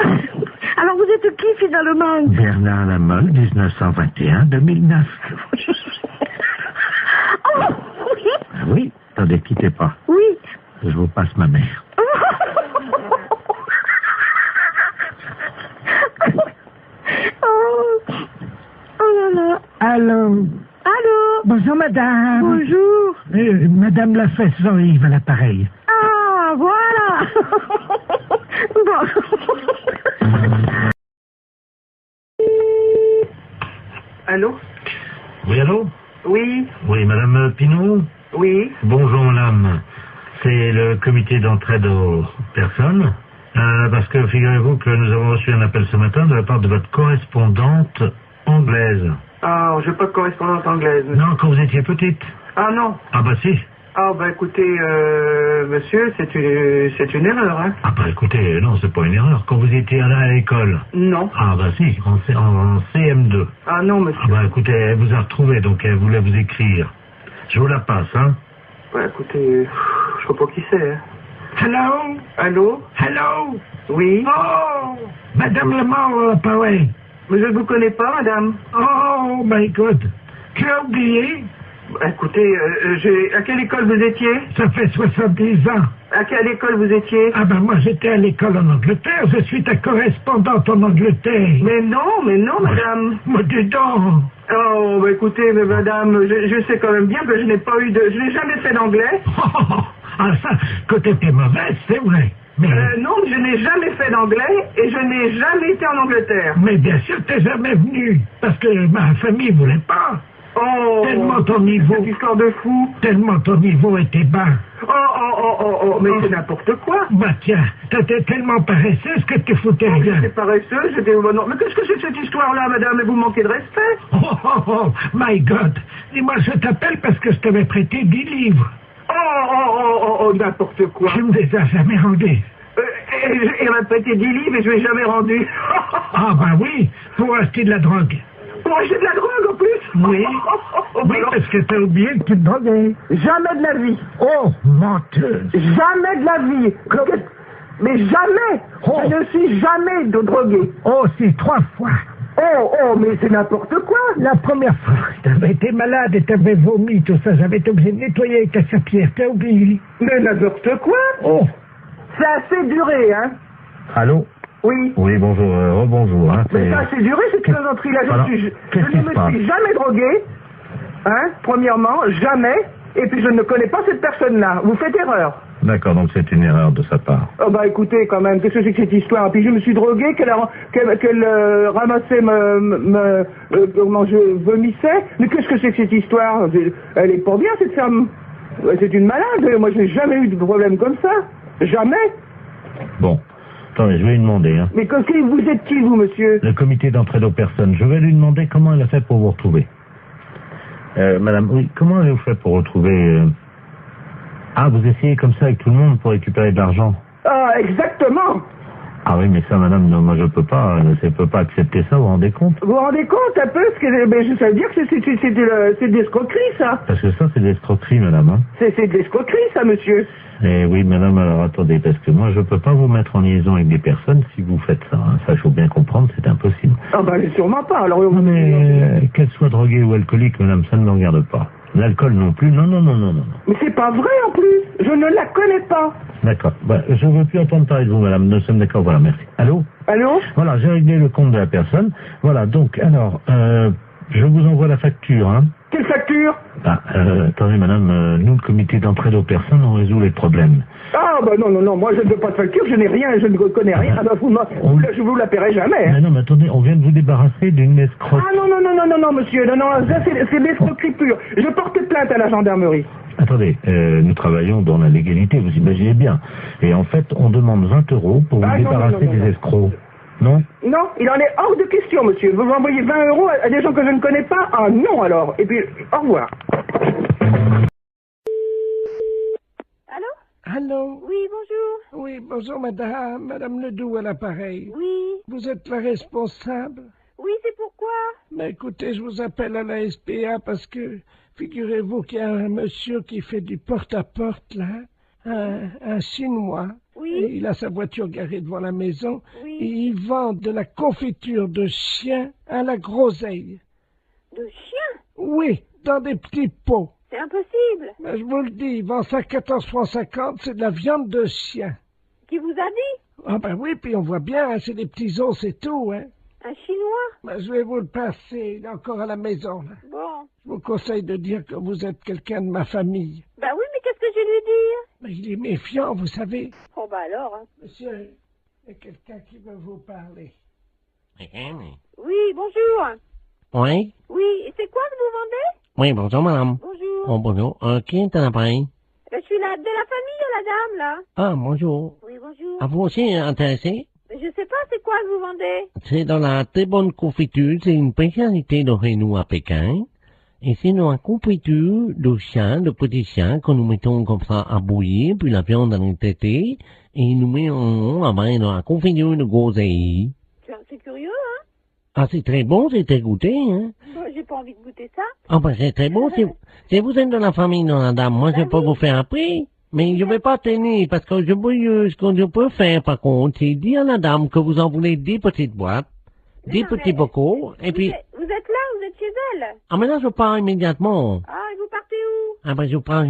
Alors vous êtes qui finalement? Bernard Lamolle, 1921-2009. Oh, oui. Ah oui, attendez, quittez pas. Oui. Je vous passe ma mère. Oh là là. Allô? Allô? Bonjour, madame. Bonjour. Madame Lafesse Jean-Yves à l'appareil. Ah, voilà. Bon. Allô? Oui, allô? Oui. Oui, madame Pinault? Oui. Bonjour, madame. C'est le comité d'entraide aux personnes. Parce que figurez-vous que nous avons reçu un appel ce matin de la part de votre correspondante anglaise. Ah, j'ai pas de correspondante anglaise. Non, quand vous étiez petite. Ah non. Ah bah si. Ah bah écoutez, monsieur, c'est une erreur, hein. Ah bah écoutez, non, c'est pas une erreur. Quand vous étiez allé à l'école. Non. Ah bah si, en CM2. Ah non, monsieur. Ah bah écoutez, elle vous a retrouvé, donc elle voulait vous écrire. Je vous la passe, hein. Bah écoutez, je sais pas qui c'est, hein. Hello? Allô? Hello? Oui? Oh! Madame Lamolle, pareil. Mais je ne vous connais pas, madame. Oh my God! Tu as oublié? Bah, écoutez, à quelle école vous étiez? Ça fait 70 ans. À quelle école vous étiez? Ah ben moi j'étais à l'école en Angleterre, je suis ta correspondante en Angleterre. Mais non, madame. Mais dis donc. Oh, bah écoutez, mais madame, je sais quand même bien que je n'ai jamais fait d'anglais. Ah ça, côté t'es mauvaise, c'est vrai. Mais... non, je n'ai jamais fait d'anglais et je n'ai jamais été en Angleterre. Mais bien sûr t'es jamais venu, parce que ma famille voulait pas. Oh, tellement ton niveau... Cette histoire de fou. Tellement ton niveau était bas. Oh, mais c'est n'importe quoi. Bah tiens, t'étais tellement paresseuse que tu foutais rien. J'étais paresseuse, non. Mais qu'est-ce que c'est que cette histoire-là, madame? Et vous manquez de respect. Oh, my God. Dis-moi, je t'appelle parce que je t'avais prêté 10 livres. Oh, n'importe quoi. Tu me les as jamais rendus. Il m'a prêté 10 livres et je ne l'ai jamais rendu. Ah ben oui, pour acheter de la drogue. Pour acheter de la drogue en plus? Oui. Oui, parce que t'as oublié que tu te droguais. Jamais de la vie. Oh, menteuse. Jamais de la vie. Mais jamais. Oh. Je ne suis jamais de drogué. Oh, c'est 3 fois. Oh, mais c'est n'importe quoi. La première fois, t'avais été malade et t'avais vomi, tout ça. J'avais été obligé de nettoyer avec ta serpillère. T'as oublié? Mais n'importe quoi. Oh. C'est assez duré, hein. Allô? Oui. Oui, bonjour, rebonjour. Hein, mais ça, c'est duré, cette plaisanterie-là. Je ne me suis jamais drogué, hein, premièrement, jamais, et puis je ne connais pas cette personne-là. Vous faites erreur. D'accord, donc c'est une erreur de sa part. Oh bah écoutez, quand même, qu'est-ce que c'est que cette histoire? Puis je me suis drogué, qu'elle ramassait comment je vomissais. Mais qu'est-ce que c'est que cette histoire? Elle est pas bien, cette femme. C'est une malade. Moi, je n'ai jamais eu de problème comme ça. Jamais. Bon. Attendez, je vais lui demander. Hein. Mais vous êtes qui, vous, monsieur? Le comité d'entraide aux personnes. Je vais lui demander comment elle a fait pour vous retrouver. Madame, oui, comment elle a fait pour retrouver... Ah, vous essayez comme ça avec tout le monde pour récupérer de l'argent? Ah, exactement. Ah oui, mais ça, madame, non, moi je peux pas accepter ça, vous vous rendez compte? Vous vous rendez compte un peu ça veut dire que c'est de l'escroquerie, ça. Parce que ça, c'est de l'escroquerie, madame. Hein. C'est de l'escroquerie, ça, monsieur. Eh oui, madame, alors attendez, parce que moi je peux pas vous mettre en liaison avec des personnes si vous faites ça. Hein. Ça, il faut bien comprendre, c'est impossible. Ah ben, sûrement pas. Alors, non, mais qu'elle soit droguée ou alcoolique, madame, ça ne me regarde pas. L'alcool non plus, non. Mais c'est pas vrai en plus, je ne la connais pas. D'accord, je ne veux plus entendre parler de vous, madame, nous sommes d'accord, voilà, merci. Allô? Voilà, j'ai réglé le compte de la personne. Voilà, donc, alors, je vous envoie la facture, hein. Quelle facture? Attendez, madame, nous, le comité d'entraide aux personnes, on résout les problèmes. Ah, non, moi je ne veux pas de facture, je n'ai rien, je ne connais rien. Je vous la paierai jamais. Hein. Mais non, mais attendez, on vient de vous débarrasser d'une escroque. Ah non, monsieur, non, ça c'est l'escroquerie pure. Je porte plainte à la gendarmerie. Attendez, nous travaillons dans la légalité, vous imaginez bien. Et en fait, on demande 20 € pour vous débarrasser des escrocs. Non? Non, il en est hors de question, monsieur. Vous envoyez 20 € à des gens que je ne connais pas? Ah non, alors. Et puis, au revoir. Allô? Oui, bonjour. Oui, bonjour, madame Ledoux à l'appareil. Oui. Vous êtes la responsable? Oui, c'est pourquoi? Mais écoutez, je vous appelle à la SPA parce que, figurez-vous qu'il y a un monsieur qui fait du porte-à-porte, là, un Chinois. Oui. Et il a sa voiture garée devant la maison. Oui. Et il vend de la confiture de chien à la groseille. De chien? Oui, dans des petits pots. C'est impossible. Mais je vous le dis, il vend ça 14,50 francs, c'est de la viande de chien. Qui vous a dit? Ah ben oui, puis on voit bien, hein, c'est des petits os, c'est tout, hein. Un Chinois? Ben, je vais vous le passer, il est encore à la maison, là. Bon. Je vous conseille de dire que vous êtes quelqu'un de ma famille. Ben oui, mais qu'est-ce que je vais lui dire? Mais il est méfiant, vous savez. Oh ben alors, hein. Monsieur, il y a quelqu'un qui veut vous parler. Oui, bonjour. Oui? Oui, et c'est quoi que vous vendez? Oui, bonjour, madame. Bonjour. Oh, bonjour. Qui est à l'appareil? Je suis de la famille, la dame, là. Ah, bonjour. Oui, bonjour. Ah, vous aussi intéressé? Mais je sais pas, c'est quoi que vous vendez? C'est dans la très bonne confiture, c'est une spécialité de chez nous à Pékin. Et c'est dans la confiture de chien, de petits chiens, que nous mettons comme ça à bouillir, puis la viande à traiter, et nous mettons dans la confiture de groseille. C'est curieux, hein? Ah, c'est très bon, c'est très goûté, hein? J'ai pas envie de goûter ça. Ah, ben, c'est très bon, si vous êtes de la famille, non, madame, moi, je peux vous faire un prix. Mais je vais pas tenir, parce que ce que je peux faire, par contre, c'est dire à la dame que vous en voulez 10 petites boîtes, 10 petits bocaux, et puis... Vous êtes là, vous êtes chez elle? Ah, mais là, je pars immédiatement. Ah, et vous partez où? Ah, ben, je pars,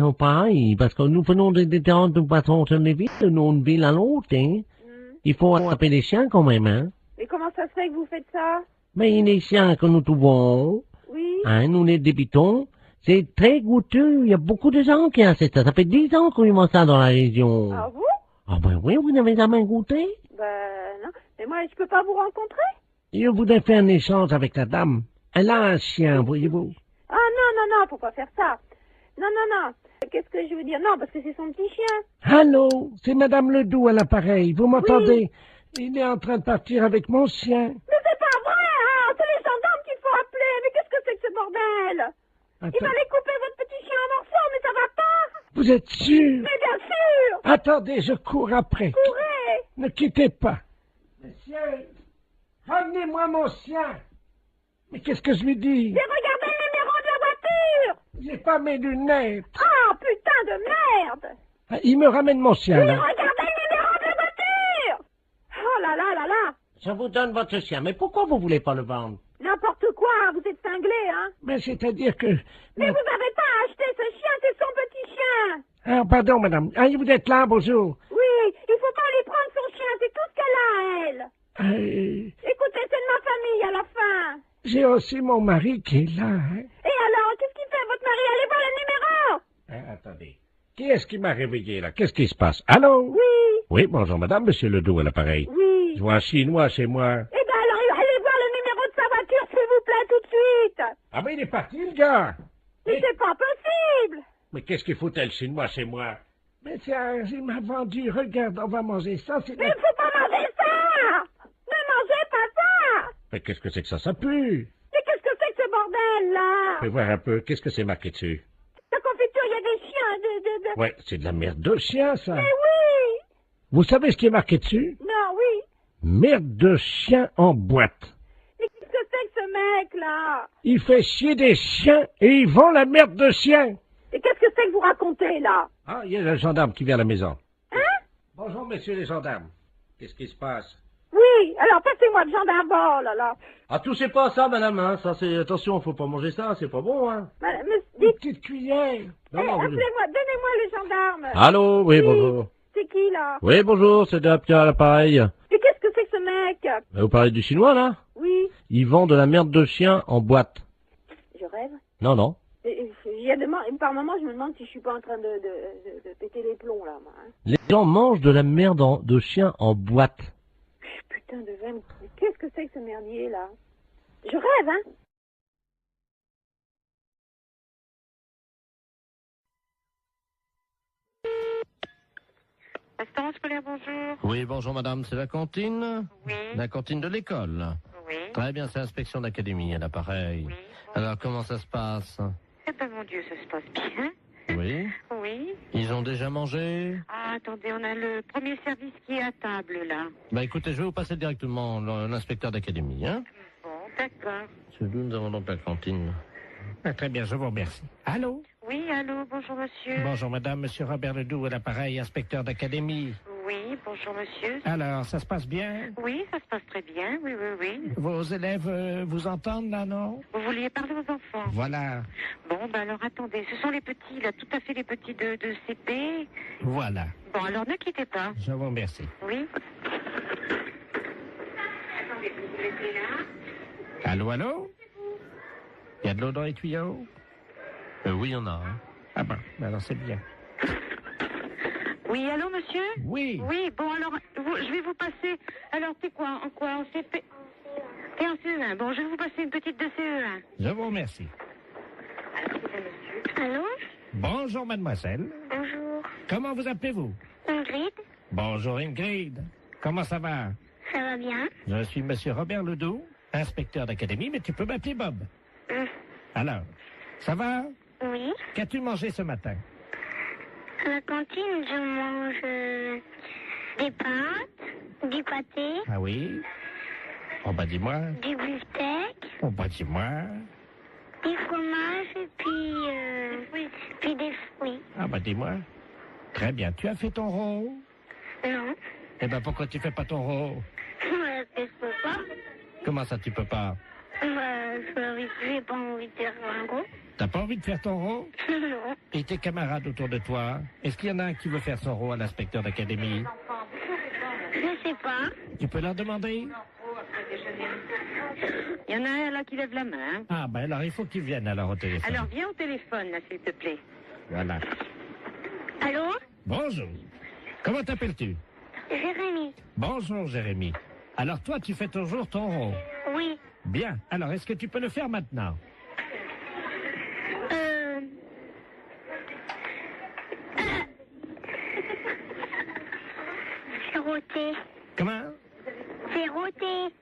parce que nous faisons des détentes, nous passons sur les villes, d'une ville à l'autre, hein. Il faut attraper les chiens, quand même, hein. Mais comment ça se fait que vous faites ça? Mais les chiens que nous trouvons, hein, nous les débitons, c'est très goûteux. Il y a beaucoup de gens qui achètent ça. Ça fait 10 ans qu'on y mange ça dans la région. Ah vous? Ah ben oui, vous n'avez jamais goûté? Ben non. Mais moi, je peux pas vous rencontrer? Je voudrais faire un échange avec la dame. Elle a un chien, voyez-vous. Ah non, faut pas faire ça. Non. Qu'est-ce que je veux dire? Non, parce que c'est son petit chien. Allô, c'est madame Ledoux à l'appareil. Vous m'entendez? Il est en train de partir avec mon chien. Mais c'est pas vrai, hein! C'est les gendarmes qu'il faut appeler. Mais qu'est-ce que c'est que ce bordel? Attends. Il fallait couper votre petit chien en morceaux, mais ça va pas. Vous êtes sûr? Mais bien sûr. Attendez, je cours après. Courez. Ne quittez pas. Monsieur, ramenez-moi mon chien. Mais qu'est-ce que je lui dis? J'ai regardé le numéro de la voiture. J'ai pas mes lunettes. Oh, putain de merde. Ah, il me ramène mon chien, Oui, là. regardez le numéro de la voiture. Oh là là là là. Je vous donne votre chien, mais pourquoi vous voulez pas le vendre? N'importe quoi, vous êtes cinglé, hein. Mais c'est-à-dire que... Mais vous n'avez pas acheté ce chien, c'est son petit chien. Ah, pardon, madame. Ah, vous êtes là, bonjour. Oui, il faut pas lui prendre son chien, c'est tout ce qu'elle a, elle. Écoutez, c'est de ma famille à la fin. J'ai aussi mon mari qui est là. Hein. Et alors, qu'est-ce qu'il fait, votre mari? Allez voir le numéro. Ah, attendez. Qui est-ce qui m'a réveillé, là? Qu'est-ce qui se passe? Allô? Oui. Oui, bonjour, madame, monsieur Ledoux à l'appareil. Oui. Je vois un Chinois chez moi. Eh ben alors, allez voir le numéro de sa voiture, s'il vous plaît, tout de suite. Ah, mais il est parti, le gars. Mais c'est pas possible. Mais qu'est-ce qu'il foutait, le Chinois, chez moi? Mais tiens, il m'a vendu. Regarde, on va manger ça. Mais il ne faut pas manger ça. Ne mangez pas ça. Mais qu'est-ce que c'est que ça pue? Mais qu'est-ce que c'est que ce bordel, là? Fais voir un peu. Qu'est-ce que c'est marqué dessus? La confiture, il y a des chiens, Ouais, c'est de la merde de chien, ça. Mais oui. Vous savez ce qui est marqué dessus? Non, oui. Merde de chien en boîte. Mais qu'est-ce que c'est que ce mec-là? Il fait chier des chiens et il vend la merde de chien. Et qu'est-ce que c'est que vous racontez, là? Ah, il y a le gendarme qui vient à la maison. Hein? Bonjour, messieurs les gendarmes. Qu'est-ce qui se passe? Oui, alors passez-moi le gendarme, oh là là. Ah, touchez pas à ça, madame, hein. Ça, c'est... Attention, faut pas manger ça, c'est pas bon, hein. Mais Une petite cuillère. Non, non, appelez-moi, donnez-moi le gendarme. Allô, oui, bonjour. C'est qui, là? Oui, bonjour, c'est Pierre à l'appareil. Mais qu'est-ce que c'est que ce mec? Vous parlez du chinois, là? Oui. Il vend de la merde de chien en boîte. Je rêve. Non, non. Par moment, je me demande si je suis pas en train de péter les plombs, là, moi. Hein. Les gens mangent de la merde de chien en boîte. Putain de veine. Mais qu'est-ce que c'est que ce merdier, là? Je rêve, hein? Restaurant scolaire, bonjour. Oui, bonjour madame, c'est la cantine? Oui. La cantine de l'école? Oui. Très bien, c'est l'inspection d'académie à l'appareil. Oui. Alors, comment ça se passe? Eh ben, mon Dieu, ça se passe bien. Oui. Oui. Ils ont déjà mangé? Ah, attendez, on a le premier service qui est à table, là. Bah écoutez, je vais vous passer directement l'inspecteur d'académie, hein? Bon, d'accord. C'est d'où nous avons donc la cantine. Ah, très bien, je vous remercie. Allô? Oui, allô, bonjour, monsieur. Bonjour, madame, monsieur Robert Ledoux à l'appareil, inspecteur d'académie. Oui, bonjour, monsieur. Alors, ça se passe bien? Oui, ça se passe très bien, oui, oui, oui. Vos élèves vous entendent, là, non? Vous vouliez parler aux enfants? Voilà. Bon, ben alors, attendez, ce sont les petits, là, tout à fait les petits de CP. Voilà. Bon, alors, ne quittez pas. Je vous remercie. Oui. Attendez, vous vous laissez là. Allô, allô? Il y a de l'eau dans les tuyaux? Oui, il y en a. Hein. Ah bon, alors c'est bien. Oui, allô, monsieur? Oui. Oui, bon, alors, je vais vous passer... Alors, t'es quoi? En quoi? En CP? T'es en CE1. Bon, je vais vous passer une petite de CE1. Je vous remercie. Allô? Bonjour, mademoiselle. Bonjour. Comment vous appelez-vous? Ingrid? Bonjour, Ingrid. Comment ça va? Ça va bien? Je suis monsieur Robert Ledoux, inspecteur d'académie, mais tu peux m'appeler Bob. Alors, ça va? Oui. Qu'as-tu mangé ce matin? À la cantine, je mange des pâtes, du pâté. Ah oui? Oh, bah dis-moi. Du beefsteak. Oh, bah dis-moi. Du fromage et puis des fruits. Ah, bah dis-moi. Très bien. Tu as fait ton rôle? Non. Eh ben, pourquoi tu fais pas ton rôle? Je peux pas. Comment ça, tu peux pas? J'ai pas envie de faire un gros. T'as pas envie de faire ton rôle? Non. Et tes camarades autour de toi? Est-ce qu'il y en a un qui veut faire son rôle à l'inspecteur d'académie? Je sais pas. Tu peux leur demander? Il y en a un là qui lève la main. Ah, ben alors il faut qu'ils viennent alors au téléphone. Alors viens au téléphone là, s'il te plaît. Voilà. Allô? Bonjour. Comment t'appelles-tu? Jérémy. Bonjour, Jérémy. Alors toi, tu fais toujours ton rôle? Oui. Bien. Alors, est-ce que tu peux le faire maintenant? C'est roté. Comment? C'est roté.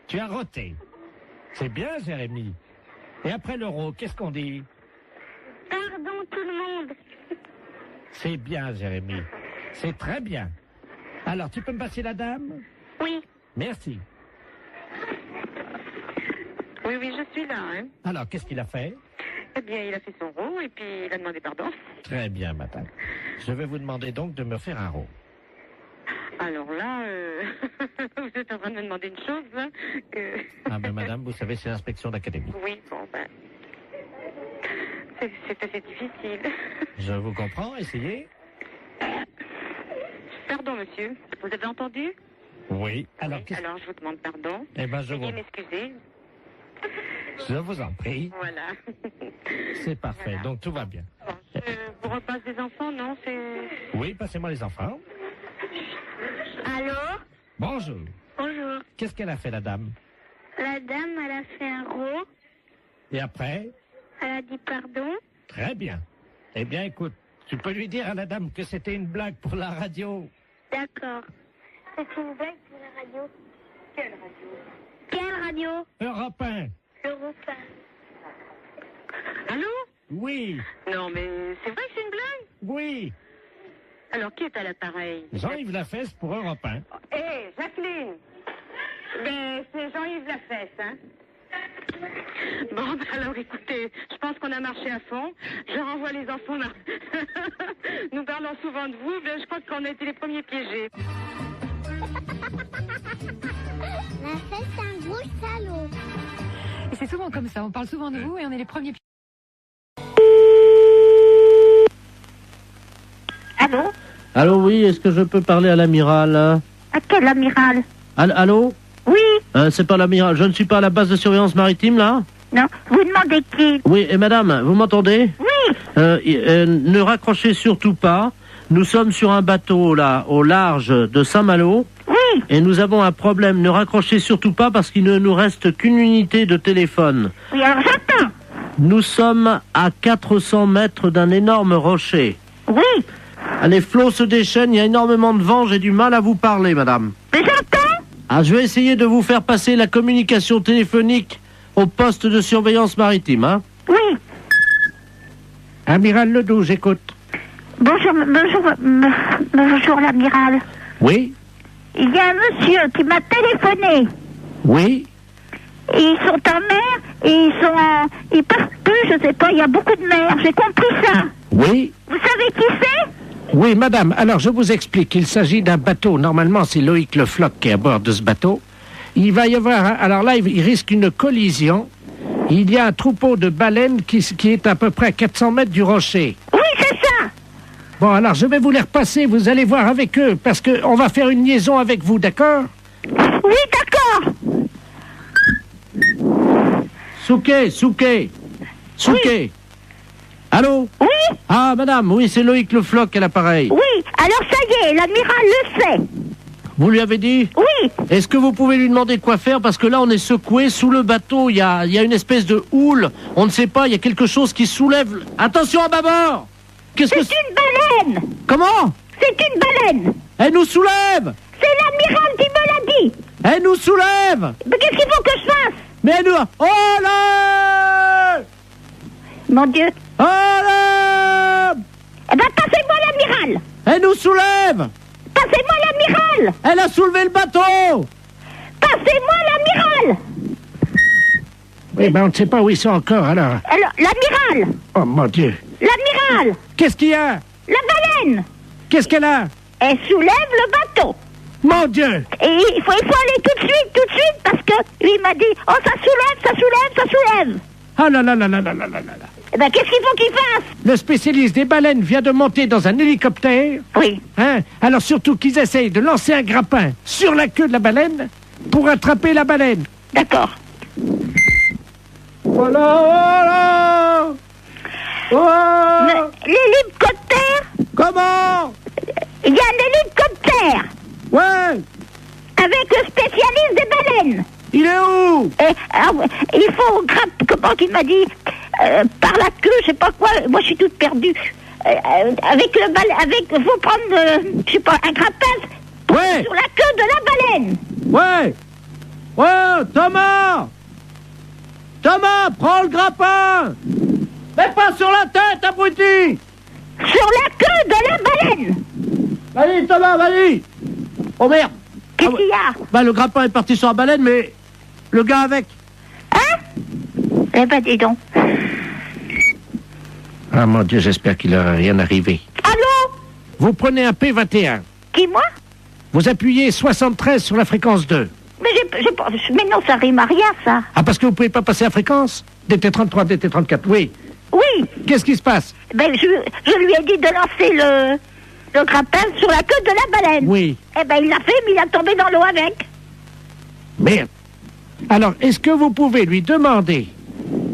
Tu as roté. C'est bien, Jérémy. Et après l'euro, qu'est-ce qu'on dit? Pardon tout le monde. C'est bien, Jérémy. C'est très bien. Alors, tu peux me passer la dame? Oui. Merci. Oui, je suis là. Hein. Alors, qu'est-ce qu'il a fait? Eh bien, il a fait son rot et puis il a demandé pardon. Très bien, madame. Je vais vous demander donc de me faire un rot. Alors là, vous êtes en train de me demander une chose, là, que... Ah ben, madame, vous savez, c'est l'inspection d'académie. Oui, bon, ben... C'est assez difficile. Je vous comprends, essayez. Pardon, monsieur. Vous avez entendu? Oui. Alors, alors, je vous demande pardon. Eh ben, je Veuillez m'excuser. Je vous en prie. Voilà. C'est parfait, Voilà. donc tout va bien. Bon, je vous repasse des enfants, non? C'est... Oui, passez-moi les enfants. Allô? Bonjour. Bonjour. Qu'est-ce qu'elle a fait, la dame? La dame, elle a fait un rot. Et après? Elle a dit pardon. Très bien. Eh bien, écoute, tu peux lui dire à la dame que c'était une blague pour la radio. D'accord. C'est une blague pour la radio. Quelle radio? Quelle radio? Europe 1. Europe 1. Allô? Oui. Non, mais c'est vrai que c'est une blague? Oui. Alors, qui est à l'appareil? Jean-Yves Lafesse pour Europe 1. Hé, Jacqueline! Ben, c'est Jean-Yves Lafesse, hein? Bon, ben alors, écoutez, je pense qu'on a marché à fond. Je renvoie les enfants là. Nous parlons souvent de vous, mais je crois qu'on a été les premiers piégés. Lafesse, c'est un gros salaud. Et c'est souvent comme ça, on parle souvent de vous et on est les premiers. Allô? Allô, oui, est-ce que je peux parler à l'amiral? À quel amiral? Allô? Oui. C'est pas l'amiral, je ne suis pas à la base de surveillance maritime, là? Non, vous demandez qui? Oui, et madame, vous m'entendez? Oui. Ne raccrochez surtout pas. Nous sommes sur un bateau, là, au large de Saint-Malo. Oui. Et nous avons un problème. Ne raccrochez surtout pas parce qu'il ne nous reste qu'une unité de téléphone. Oui, alors j'entends. Nous sommes à 400 mètres d'un énorme rocher. Oui. Les flots se déchaînent, il y a énormément de vent, j'ai du mal à vous parler, madame. Mais j'entends. Ah, je vais essayer de vous faire passer la communication téléphonique au poste de surveillance maritime, hein? Oui. Amiral Ledoux, j'écoute. Bonjour l'amiral. Oui. Il y a un monsieur qui m'a téléphoné. Oui. Et ils sont en mer et ils partent plus, je sais pas, il y a beaucoup de mer, j'ai compris ça. Oui. Vous savez qui c'est? Oui, madame, alors je vous explique. Il s'agit d'un bateau. Normalement, c'est Loïc Le Floch qui est à bord de ce bateau. Il va y avoir... Alors là, il risque une collision. Il y a un troupeau de baleines qui est à peu près à 400 mètres du rocher. Oui, c'est ça. Bon, alors je vais vous les repasser. Vous allez voir avec eux, parce qu'on va faire une liaison avec vous, d'accord? Oui, d'accord. Souquet. Oui. Allô? Oui. Ah, madame, oui, c'est Loïc Le Floch à l'appareil. Oui, alors ça y est, l'amiral le sait. Vous lui avez dit? Oui. Est-ce que vous pouvez lui demander quoi faire? Parce que là, on est secoué sous le bateau. Il y a une espèce de houle. On ne sait pas, il y a quelque chose qui soulève... Attention à bâbord! C'est une baleine. Comment? C'est une baleine. Elle nous soulève! C'est l'amiral qui me l'a dit. Elle nous soulève! Mais qu'est-ce qu'il faut que je fasse? Mais elle nous... Oh là! Mon Dieu. Oh là! Eh ben, passez-moi l'amiral. Elle nous soulève! Passez-moi l'amiral. Elle a soulevé le bateau! Passez-moi l'amiral. Oui, ben on ne sait pas où ils sont encore, alors. Alors, l'amiral. Oh, mon Dieu. L'amiral. Qu'est-ce qu'il y a? La baleine. Qu'est-ce qu'elle a? Elle soulève le bateau. Mon Dieu. Et il faut aller tout de suite, parce que lui il m'a dit, oh, ça soulève. Ah là là là là là là là là. Eh ben, qu'est-ce qu'il faut qu'il fasse? Le spécialiste des baleines vient de monter dans un hélicoptère. Oui. Hein? Alors surtout qu'ils essayent de lancer un grappin sur la queue de la baleine pour attraper la baleine. D'accord. Voilà! L'hélicoptère? Comment? Il y a un hélicoptère. Ouais. Avec le spécialiste des baleines. Il est où? Il faut comment qu'il m'a dit, par la queue, je sais pas quoi. Moi, je suis toute perdue. Faut prendre, je sais pas, un grappin. Ouais. Sur la queue de la baleine. Ouais. Ouais, Thomas. Thomas, prends le grappin! Mais pas sur la tête, abruti! Sur la queue de la baleine! Vas-y, Thomas, vas-y! Oh merde! Qu'est-ce qu'il y a? Bah, le grappin est parti sur la baleine, mais le gars avec. Hein? Eh ben, dis donc. Ah, mon Dieu, j'espère qu'il n'aura rien arrivé. Allô? Vous prenez un P21. Qui, moi? Vous appuyez 73 sur la fréquence 2. Mais mais non, ça rime à rien, ça. Ah, parce que vous pouvez pas passer la fréquence? DT33, DT34, oui. Oui. Qu'est-ce qui se passe? Ben, je lui ai dit de lancer le grappin sur la queue de la baleine. Oui. Eh ben, il l'a fait, mais il a tombé dans l'eau avec. Merde. Alors, est-ce que vous pouvez lui demander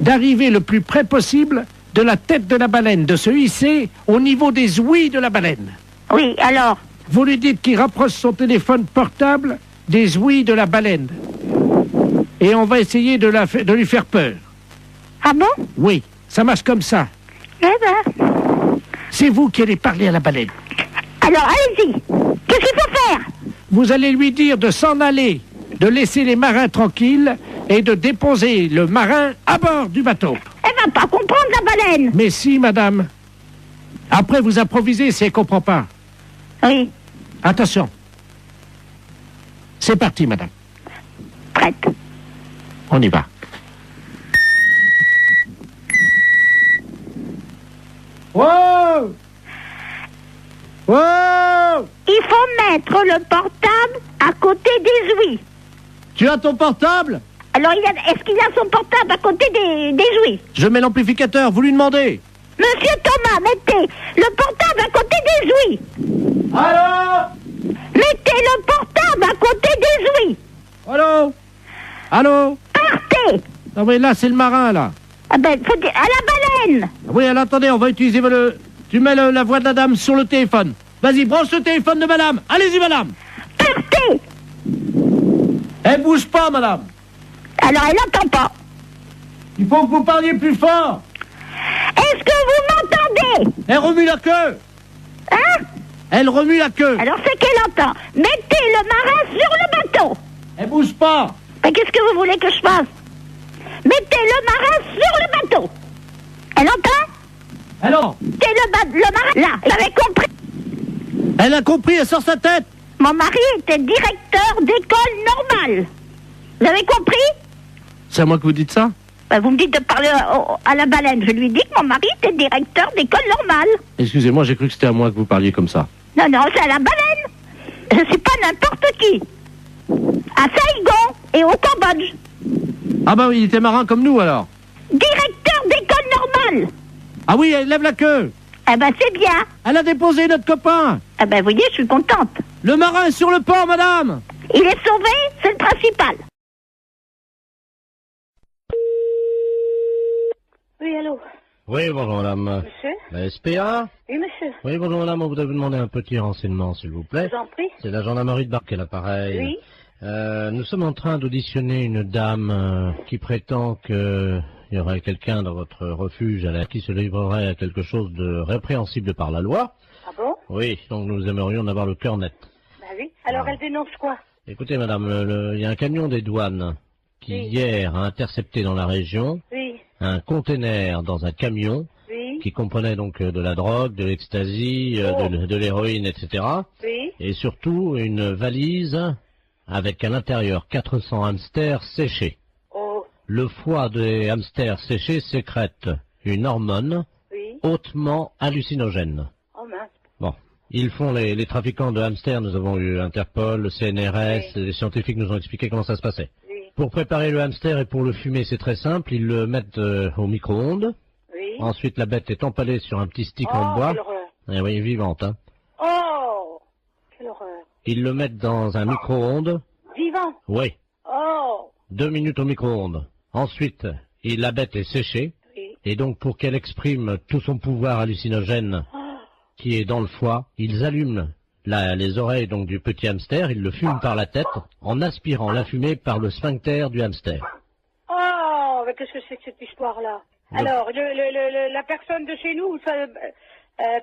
d'arriver le plus près possible de la tête de la baleine, de se hisser au niveau des ouïes de la baleine? Oui, alors? Vous lui dites qu'il rapproche son téléphone portable des ouïes de la baleine. Et on va essayer de lui faire peur. Ah bon? Oui, ça marche comme ça. Eh ben... C'est vous qui allez parler à la baleine. Alors, allez-y. Qu'est-ce qu'il faut faire? Vous allez lui dire de s'en aller, de laisser les marins tranquilles et de déposer le marin à bord du bateau. Elle va pas comprendre, la baleine. Mais si, madame. Après, vous improvisez si elle comprend pas. Oui. Attention. C'est parti, madame. Prête. On y va. Wow! Wow! Il faut mettre le portable à côté des ouïes. Tu as ton portable? Alors, est-ce qu'il a son portable à côté des ouïes? Je mets l'amplificateur, vous lui demandez. Monsieur Thomas, mettez le portable à côté des ouïes. Allô? Mettez le portable à côté des ouïes. Allô? Allô? Partez. Non mais là, c'est le marin, là. Ah ben, faut dire, à la baleine. Oui, alors attendez, on va utiliser Tu mets la voix de la dame sur le téléphone. Vas-y, branche le téléphone de madame. Allez-y, madame. Partez. Elle bouge pas, madame. Alors, elle n'entend pas. Il faut que vous parliez plus fort. Est-ce que vous m'entendez? Elle remue la queue. Hein? Elle remue la queue. Alors, c'est qu'elle entend. Mettez le marin sur le bateau. Elle bouge pas. Mais qu'est-ce que vous voulez que je fasse? Mettez le marin sur le bateau. Elle entend? Alors? Mettez le marin là. Vous avez compris? Elle a compris, elle sort sa tête. Mon mari était directeur d'école normale. Vous avez compris? C'est à moi que vous dites ça? Ben, vous me dites de parler à la baleine. Je lui dis que mon mari était directeur d'école normale. Excusez-moi, j'ai cru que c'était à moi que vous parliez comme ça. Non, non, c'est à la baleine. Je suis pas n'importe qui. À Saigon et au Cambodge. Ah bah oui, il était marin comme nous alors. Directeur d'école normale. Ah oui, elle lève la queue. Eh ben c'est bien. Elle a déposé notre copain. Eh ben vous voyez, je suis contente. Le marin est sur le port, madame. Il est sauvé, c'est le principal. Oui, allô? Oui, bonjour madame. Monsieur? La SPA? Oui, monsieur. Oui, bonjour madame, on voudrait vous demander un petit renseignement, s'il vous plaît. Je vous en prie. C'est la gendarmerie de Barque à l'appareil. Oui. Nous sommes en train d'auditionner une dame qui prétend qu'il y aurait quelqu'un dans votre refuge qui se livrerait à quelque chose de répréhensible par la loi. Ah bon? Oui, donc nous aimerions en avoir le cœur net. Bah oui. Alors elle dénonce quoi? Écoutez madame, il y a un camion des douanes qui hier a intercepté dans la région un conteneur dans un camion qui comprenait donc de la drogue, de l'ecstasy, de l'héroïne, etc. Et surtout une valise avec à l'intérieur 400 hamsters séchés. Le foie des hamsters séchés sécrète une hormone hautement hallucinogène. Oh mince. Bon, ils font les trafiquants de hamsters, nous avons eu Interpol, le CNRS, les scientifiques nous ont expliqué comment ça se passait. Pour préparer le hamster et pour le fumer, c'est très simple, ils le mettent au micro-ondes. Ensuite, la bête est empalée sur un petit stick en bois. Eh oui, vivante, hein. Oh, quelle horreur. Ils le mettent dans un micro-ondes. Vivant? Oui. Oh. 2 minutes au micro-ondes. Ensuite, la bête est séchée. Et donc, pour qu'elle exprime tout son pouvoir hallucinogène qui est dans le foie, ils allument les oreilles donc du petit hamster, ils le fument par la tête en aspirant la fumée par le sphincter du hamster. Oh, mais qu'est-ce que c'est que cette histoire-là? Alors, la personne de chez nous, ça,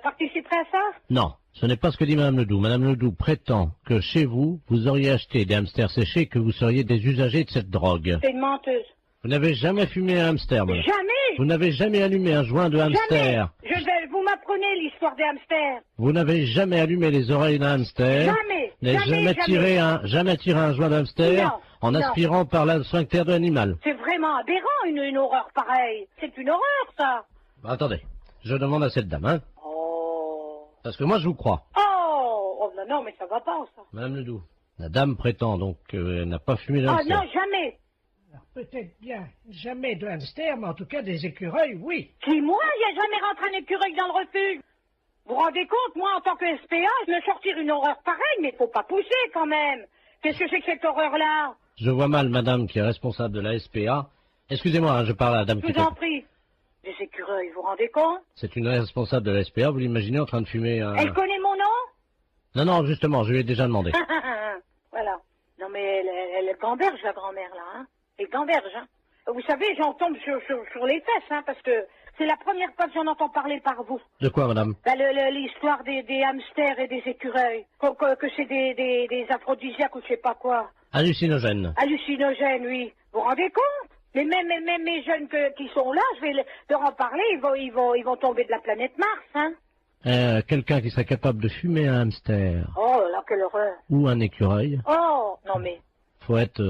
participerait à ça? Non, ce n'est pas ce que dit Madame Ledoux. Madame Ledoux prétend que chez vous, vous auriez acheté des hamsters séchés et que vous seriez des usagers de cette drogue. C'est une menteuse. Vous n'avez jamais fumé un hamster, madame. Jamais. Vous n'avez jamais allumé un joint de hamster. Vous m'apprenez l'histoire des hamsters. Vous n'avez jamais allumé les oreilles d'un hamster. Jamais. Jamais tiré un joint d'hamster Non, en non. aspirant par la sphincter de l'animal. C'est vraiment aberrant, une horreur pareille. C'est une horreur, ça. Bah, attendez, je demande à cette dame, hein. Oh. Parce que moi, je vous crois. Oh, non, mais ça va pas, ça. Madame Ledoux, la dame prétend donc qu'elle n'a pas fumé de Ah hamster. non, jamais. Peut-être bien jamais de hamster, mais en tout cas des écureuils, oui. Qui, moi, il n'y a jamais rentré un écureuil dans le refuge. Vous vous rendez compte, moi, en tant que SPA, me sortir une horreur pareille, mais faut pas pousser, quand même. Qu'est-ce que c'est que cette horreur-là? Je vois mal madame qui est responsable de la SPA. Excusez-moi, hein, je parle à la dame Je qui vous en prie. Des écureuils, vous vous rendez compte? C'est une responsable de la SPA, vous l'imaginez en train de fumer un... Elle connaît mon nom? Non, justement, je lui ai déjà demandé. Voilà. Non, mais elle gamberge, la grand-mère, là, hein. Elle gamberge, hein. Vous savez, j'en tombe sur les fesses, hein, parce que c'est la première fois que j'en entends parler par vous. De quoi, madame? Bah, l'histoire des hamsters et des écureuils. Que c'est des aphrodisiaques ou je sais pas quoi. Hallucinogène. Hallucinogènes, oui. Vous vous rendez compte? Mais même mes jeunes qui sont là, je vais leur en parler, ils vont tomber de la planète Mars, hein. Quelqu'un qui serait capable de fumer un hamster Oh là, quelle horreur. ou un écureuil, Oh, non mais, faut être...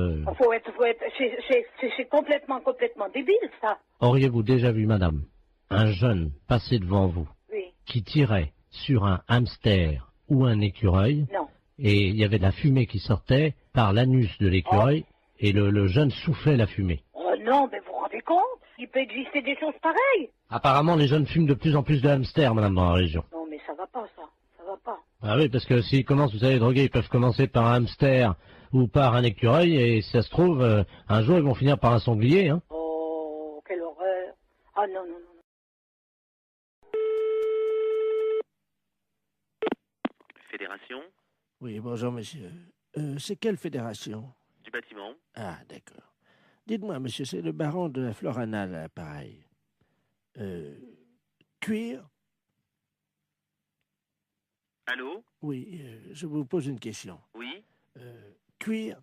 c'est complètement débile, ça. Auriez-vous déjà vu, madame, un jeune passer devant vous Oui. qui tirait sur un hamster ou un écureuil? Non. Et il y avait de la fumée qui sortait par l'anus de l'écureuil et le jeune soufflait la fumée. Oh non, mais vous vous rendez compte? Il peut exister des choses pareilles. Apparemment, les jeunes fument de plus en plus de hamsters, madame, dans la région. Non, mais ça va pas, ça. Ça va pas. Ah oui, parce que s'ils commencent, vous savez, droguer, ils peuvent commencer par un hamster ou par un écureuil, et si ça se trouve, un jour, ils vont finir par un sanglier, hein. Oh, quelle horreur. Ah non, non, non. Fédération Oui, bonjour, monsieur. C'est quelle fédération? du bâtiment. Ah, d'accord. Dites-moi, monsieur, c'est le baron de la Florana, là, pareil. Cuir? Allô? Oui, je vous pose une question. Oui? Cuir?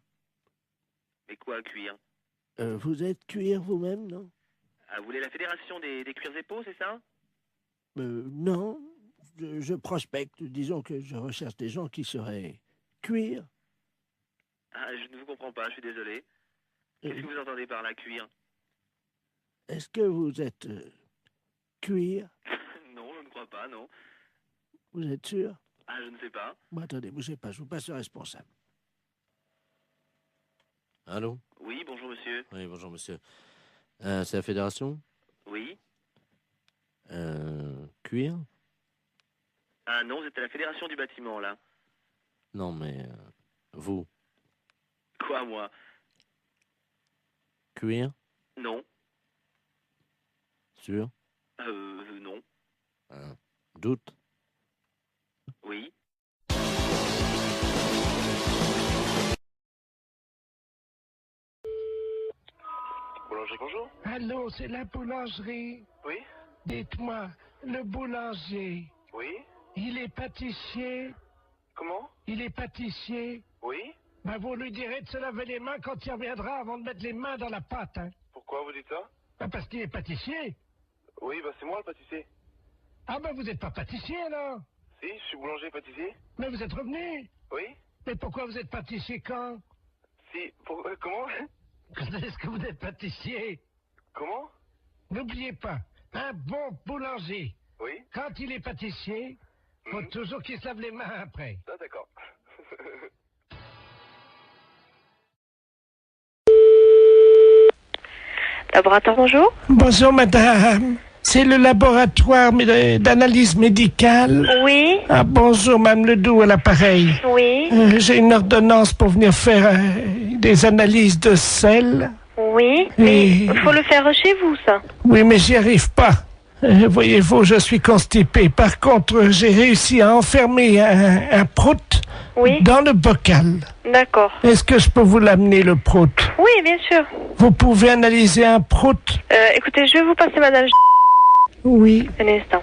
Mais quoi, cuir? Vous êtes cuir vous-même, non? Ah, vous voulez la fédération des cuirs et peaux, c'est ça? Non, je prospecte. Disons que je recherche des gens qui seraient cuir. Ah, je ne vous comprends pas, je suis désolé. Qu'est-ce que vous entendez par là, cuir? Est-ce que vous êtes cuir? Non, je ne crois pas, non. Vous êtes sûr? Ah, je ne sais pas. Bon, attendez, bougez pas, je vous passe le responsable. Allô? Oui, bonjour monsieur. Oui, bonjour monsieur. C'est la fédération? Oui? Cuir? Ah non, vous êtes à la fédération du bâtiment, là. Non, mais vous, Quoi, moi? cuir? Non. Sûr? Non. Doute? Oui? Boulangerie, bonjour. Allô, c'est la boulangerie. Oui? Dites-moi, le boulanger, Oui? il est pâtissier? Comment? Il est pâtissier? Oui? Ben, vous lui direz de se laver les mains quand il reviendra avant de mettre les mains dans la pâte, hein. Pourquoi vous dites ça? Ben, parce qu'il est pâtissier. Oui, bah c'est moi le pâtissier. Ah ben, vous n'êtes pas pâtissier, alors? Si, je suis boulanger pâtissier. Mais vous êtes revenu? Oui? Mais pourquoi vous êtes pâtissier quand? Si, comment? Est-ce que vous êtes pâtissier? Comment? N'oubliez pas, un bon boulanger, Oui? quand il est pâtissier, faut toujours qu'il se lave les mains après. Ah, d'accord. Laboratoire, bonjour. Bonjour, madame. C'est le laboratoire d'analyse médicale. Oui. Ah, bonjour, madame Ledoux, à l'appareil. Oui. J'ai une ordonnance pour venir faire des analyses de sel. Oui, mais il faut le faire chez vous, ça. Oui, mais j'y arrive pas. Voyez-vous, je suis constipé. Par contre, j'ai réussi à enfermer un prout dans le bocal. D'accord. Est-ce que je peux vous l'amener, le prout? Oui, bien sûr. Vous pouvez analyser un prout? Écoutez, je vais vous passer madame. Oui. Un instant.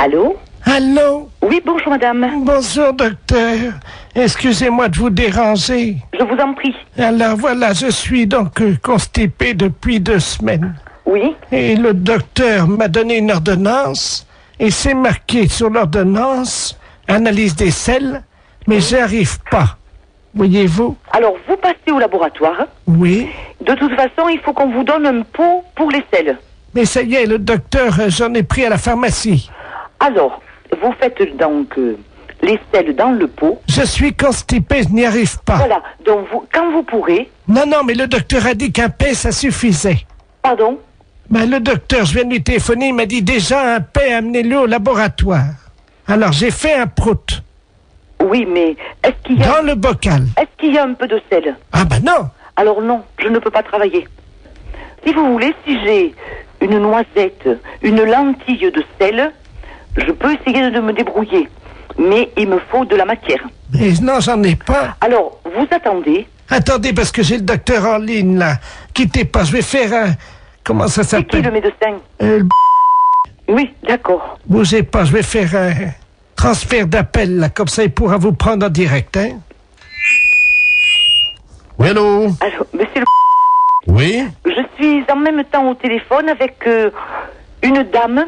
Allô? Allô? Oui, bonjour madame. Bonjour, docteur. Excusez-moi de vous déranger. Je vous en prie. Alors voilà, je suis donc constipé depuis 2 semaines. Oui. Et le docteur m'a donné une ordonnance, et c'est marqué sur l'ordonnance, analyse des selles, mais j'y arrive pas. Voyez-vous? Alors, vous passez au laboratoire. Oui. De toute façon, il faut qu'on vous donne un pot pour les selles. Mais ça y est, le docteur, j'en ai pris à la pharmacie. Alors, vous faites donc les selles dans le pot. Je suis constipé, je n'y arrive pas. Voilà, donc quand vous pourrez... Non, mais le docteur a dit qu'un paix, ça suffisait. Pardon? Ben, le docteur, je viens de lui téléphoner, il m'a dit déjà un paix, amenez-le au laboratoire. Alors, j'ai fait un prout. Oui, mais est-ce qu'il y a... Dans le bocal. Est-ce qu'il y a un peu de sel? Ah ben non. Alors non, je ne peux pas travailler. Si vous voulez, si j'ai une noisette, une lentille de sel, je peux essayer de me débrouiller. Mais il me faut de la matière. Mais non, j'en ai pas. Alors, vous attendez. Attendez, parce que j'ai le docteur en ligne, là. Quittez pas, je vais faire un... Comment ça s'appelle? C'est qui le médecin? Oui, d'accord. Bougez pas, je vais faire un transfert d'appel, là, comme ça il pourra vous prendre en direct, hein? Oui, allô? Allô, monsieur le... Oui? Je suis en même temps au téléphone avec une dame.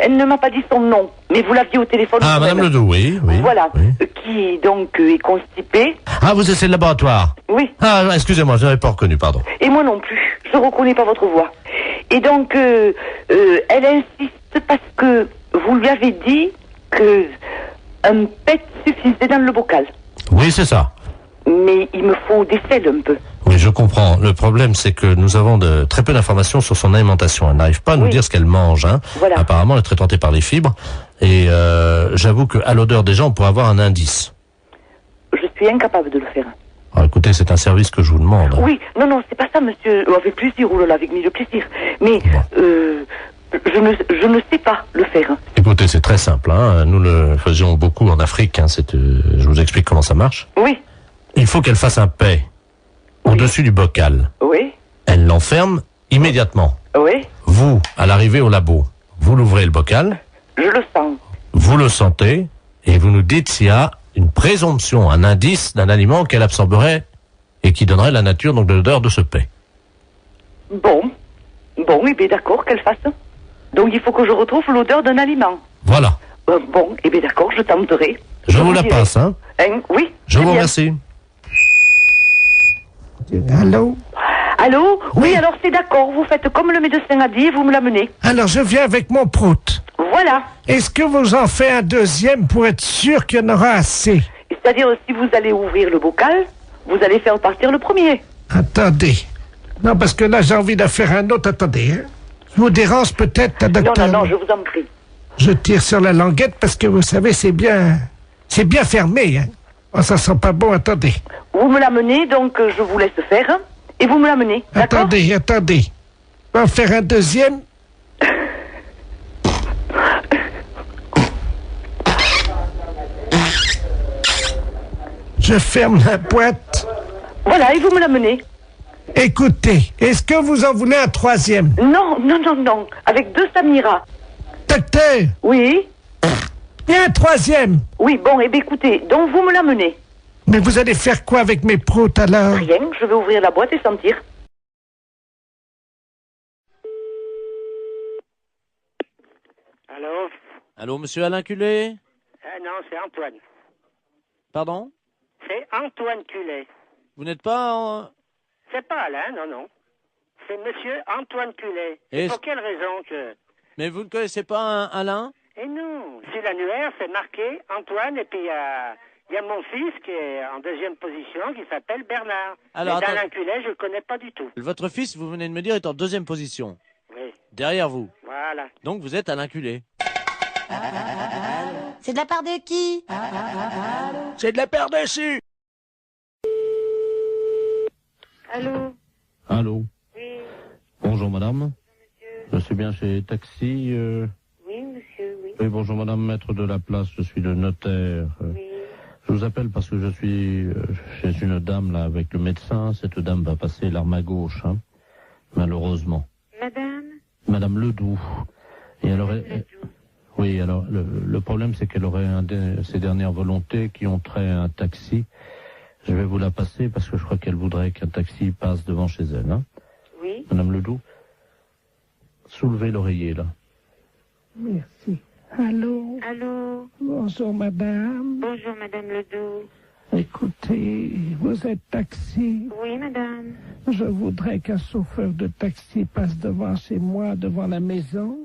Elle ne m'a pas dit son nom, mais vous l'aviez au téléphone. Ah, Madame Ledoux, oui. Voilà, oui. qui donc est constipée. Ah, vous êtes le laboratoire? Oui. Ah, excusez-moi, je n'avais pas reconnu, pardon. Et moi non plus, je ne reconnais pas votre voix. Et donc, elle insiste parce que vous lui avez dit que un pet suffisait dans le bocal. Oui, c'est ça. Mais il me faut des selles un peu. Oui, je comprends. Le problème, c'est que nous avons très peu d'informations sur son alimentation. Elle n'arrive pas à nous dire ce qu'elle mange. Hein. Voilà. Apparemment, elle est très tentée par les fibres. Et j'avoue qu'à l'odeur déjà, on pourrait avoir un indice. Je suis incapable de le faire. Alors, écoutez, c'est un service que je vous demande. Oui, non, c'est pas ça, monsieur. Avec plaisir, oh là là, avec mille plaisir. Mais je ne sais pas le faire. Écoutez, c'est très simple. Hein. Nous le faisions beaucoup en Afrique. Hein. Je vous explique comment ça marche. Oui. Il faut qu'elle fasse un paix au-dessus du bocal. Oui. Elle l'enferme immédiatement. Oui. Vous, à l'arrivée au labo, vous l'ouvrez le bocal. Je le sens. Vous le sentez et vous nous dites s'il y a une présomption, un indice d'un aliment qu'elle absorberait et qui donnerait la nature donc de l'odeur de ce paix. Bon, et bien d'accord, qu'elle fasse. Donc il faut que je retrouve l'odeur d'un aliment. Voilà. Bon, et bien d'accord, je tenterai. Je vous la dirai. passe, hein. Oui. Je vous bien. remercie. Allô? Allô? Oui, alors c'est d'accord, vous faites comme le médecin a dit et vous me l'amenez. Alors, je viens avec mon prout. Voilà. Est-ce que vous en faites un deuxième pour être sûr qu'il y en aura assez? C'est-à-dire, si vous allez ouvrir le bocal, vous allez faire partir le premier. Attendez. Non, parce que là, j'ai envie d'en faire un autre. Attendez, hein. Je vous dérange peut-être, docteur? Non, je vous en prie. Je tire sur la languette parce que, vous savez, c'est bien fermé, hein. Oh, ça sent pas bon, attendez. Vous me l'amenez, donc je vous laisse faire, hein, et vous me l'amenez, d'accord? Attendez. On va en faire un deuxième. Je ferme la boîte. Voilà, et vous me l'amenez. Écoutez, est-ce que vous en voulez un troisième? Non, avec 2 Samira. Docteur? Oui? Et un troisième? Oui, bon, et bien écoutez, donc vous me l'amenez. Mais vous allez faire quoi avec mes proutes alors? Rien, je vais ouvrir la boîte et sentir. Allô? Allô, monsieur Alain Culé? Non, c'est Antoine. Pardon? C'est Antoine Culet. Vous n'êtes pas en... C'est pas Alain, non. C'est monsieur Antoine Culet. Et pour quelle raison que... Mais vous ne connaissez pas un Alain? Eh non, sur l'annuaire, c'est marqué Antoine, et puis il y a mon fils qui est en 2e position, qui s'appelle Bernard. Alors, mais d'Alain Culet, je le connais pas du tout. Votre fils, vous venez de me dire, est en 2e position. Oui. Derrière vous. Voilà. Donc vous êtes Alain Culé. C'est de la part de qui? C'est de la part dessus. Allô? Allô? Oui. Bonjour madame. Je suis bien chez Taxi. Oui, monsieur, oui. Oui, bonjour madame, maître de la place, je suis le notaire. Oui. Je vous appelle parce que je suis chez une dame là avec le médecin. Cette dame va passer l'arme à gauche, hein, malheureusement. Madame? Madame Ledoux. Et alors, Oui, alors le problème c'est qu'elle aurait un de ses dernières volontés qui ont trait à un taxi. Je vais vous la passer parce que je crois qu'elle voudrait qu'un taxi passe devant chez elle. Hein. Oui. Madame Ledoux, soulevez l'oreiller là. Merci. Allô? Allô? Bonjour, madame. Bonjour, madame Ledoux. Écoutez, vous êtes taxi? Oui, madame. Je voudrais qu'un chauffeur de taxi passe devant chez moi, devant la maison.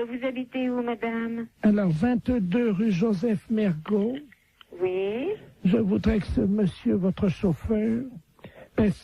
Vous habitez où, madame? Alors, 22 rue Joseph Mergault. Oui. Je voudrais que ce monsieur, votre chauffeur, passe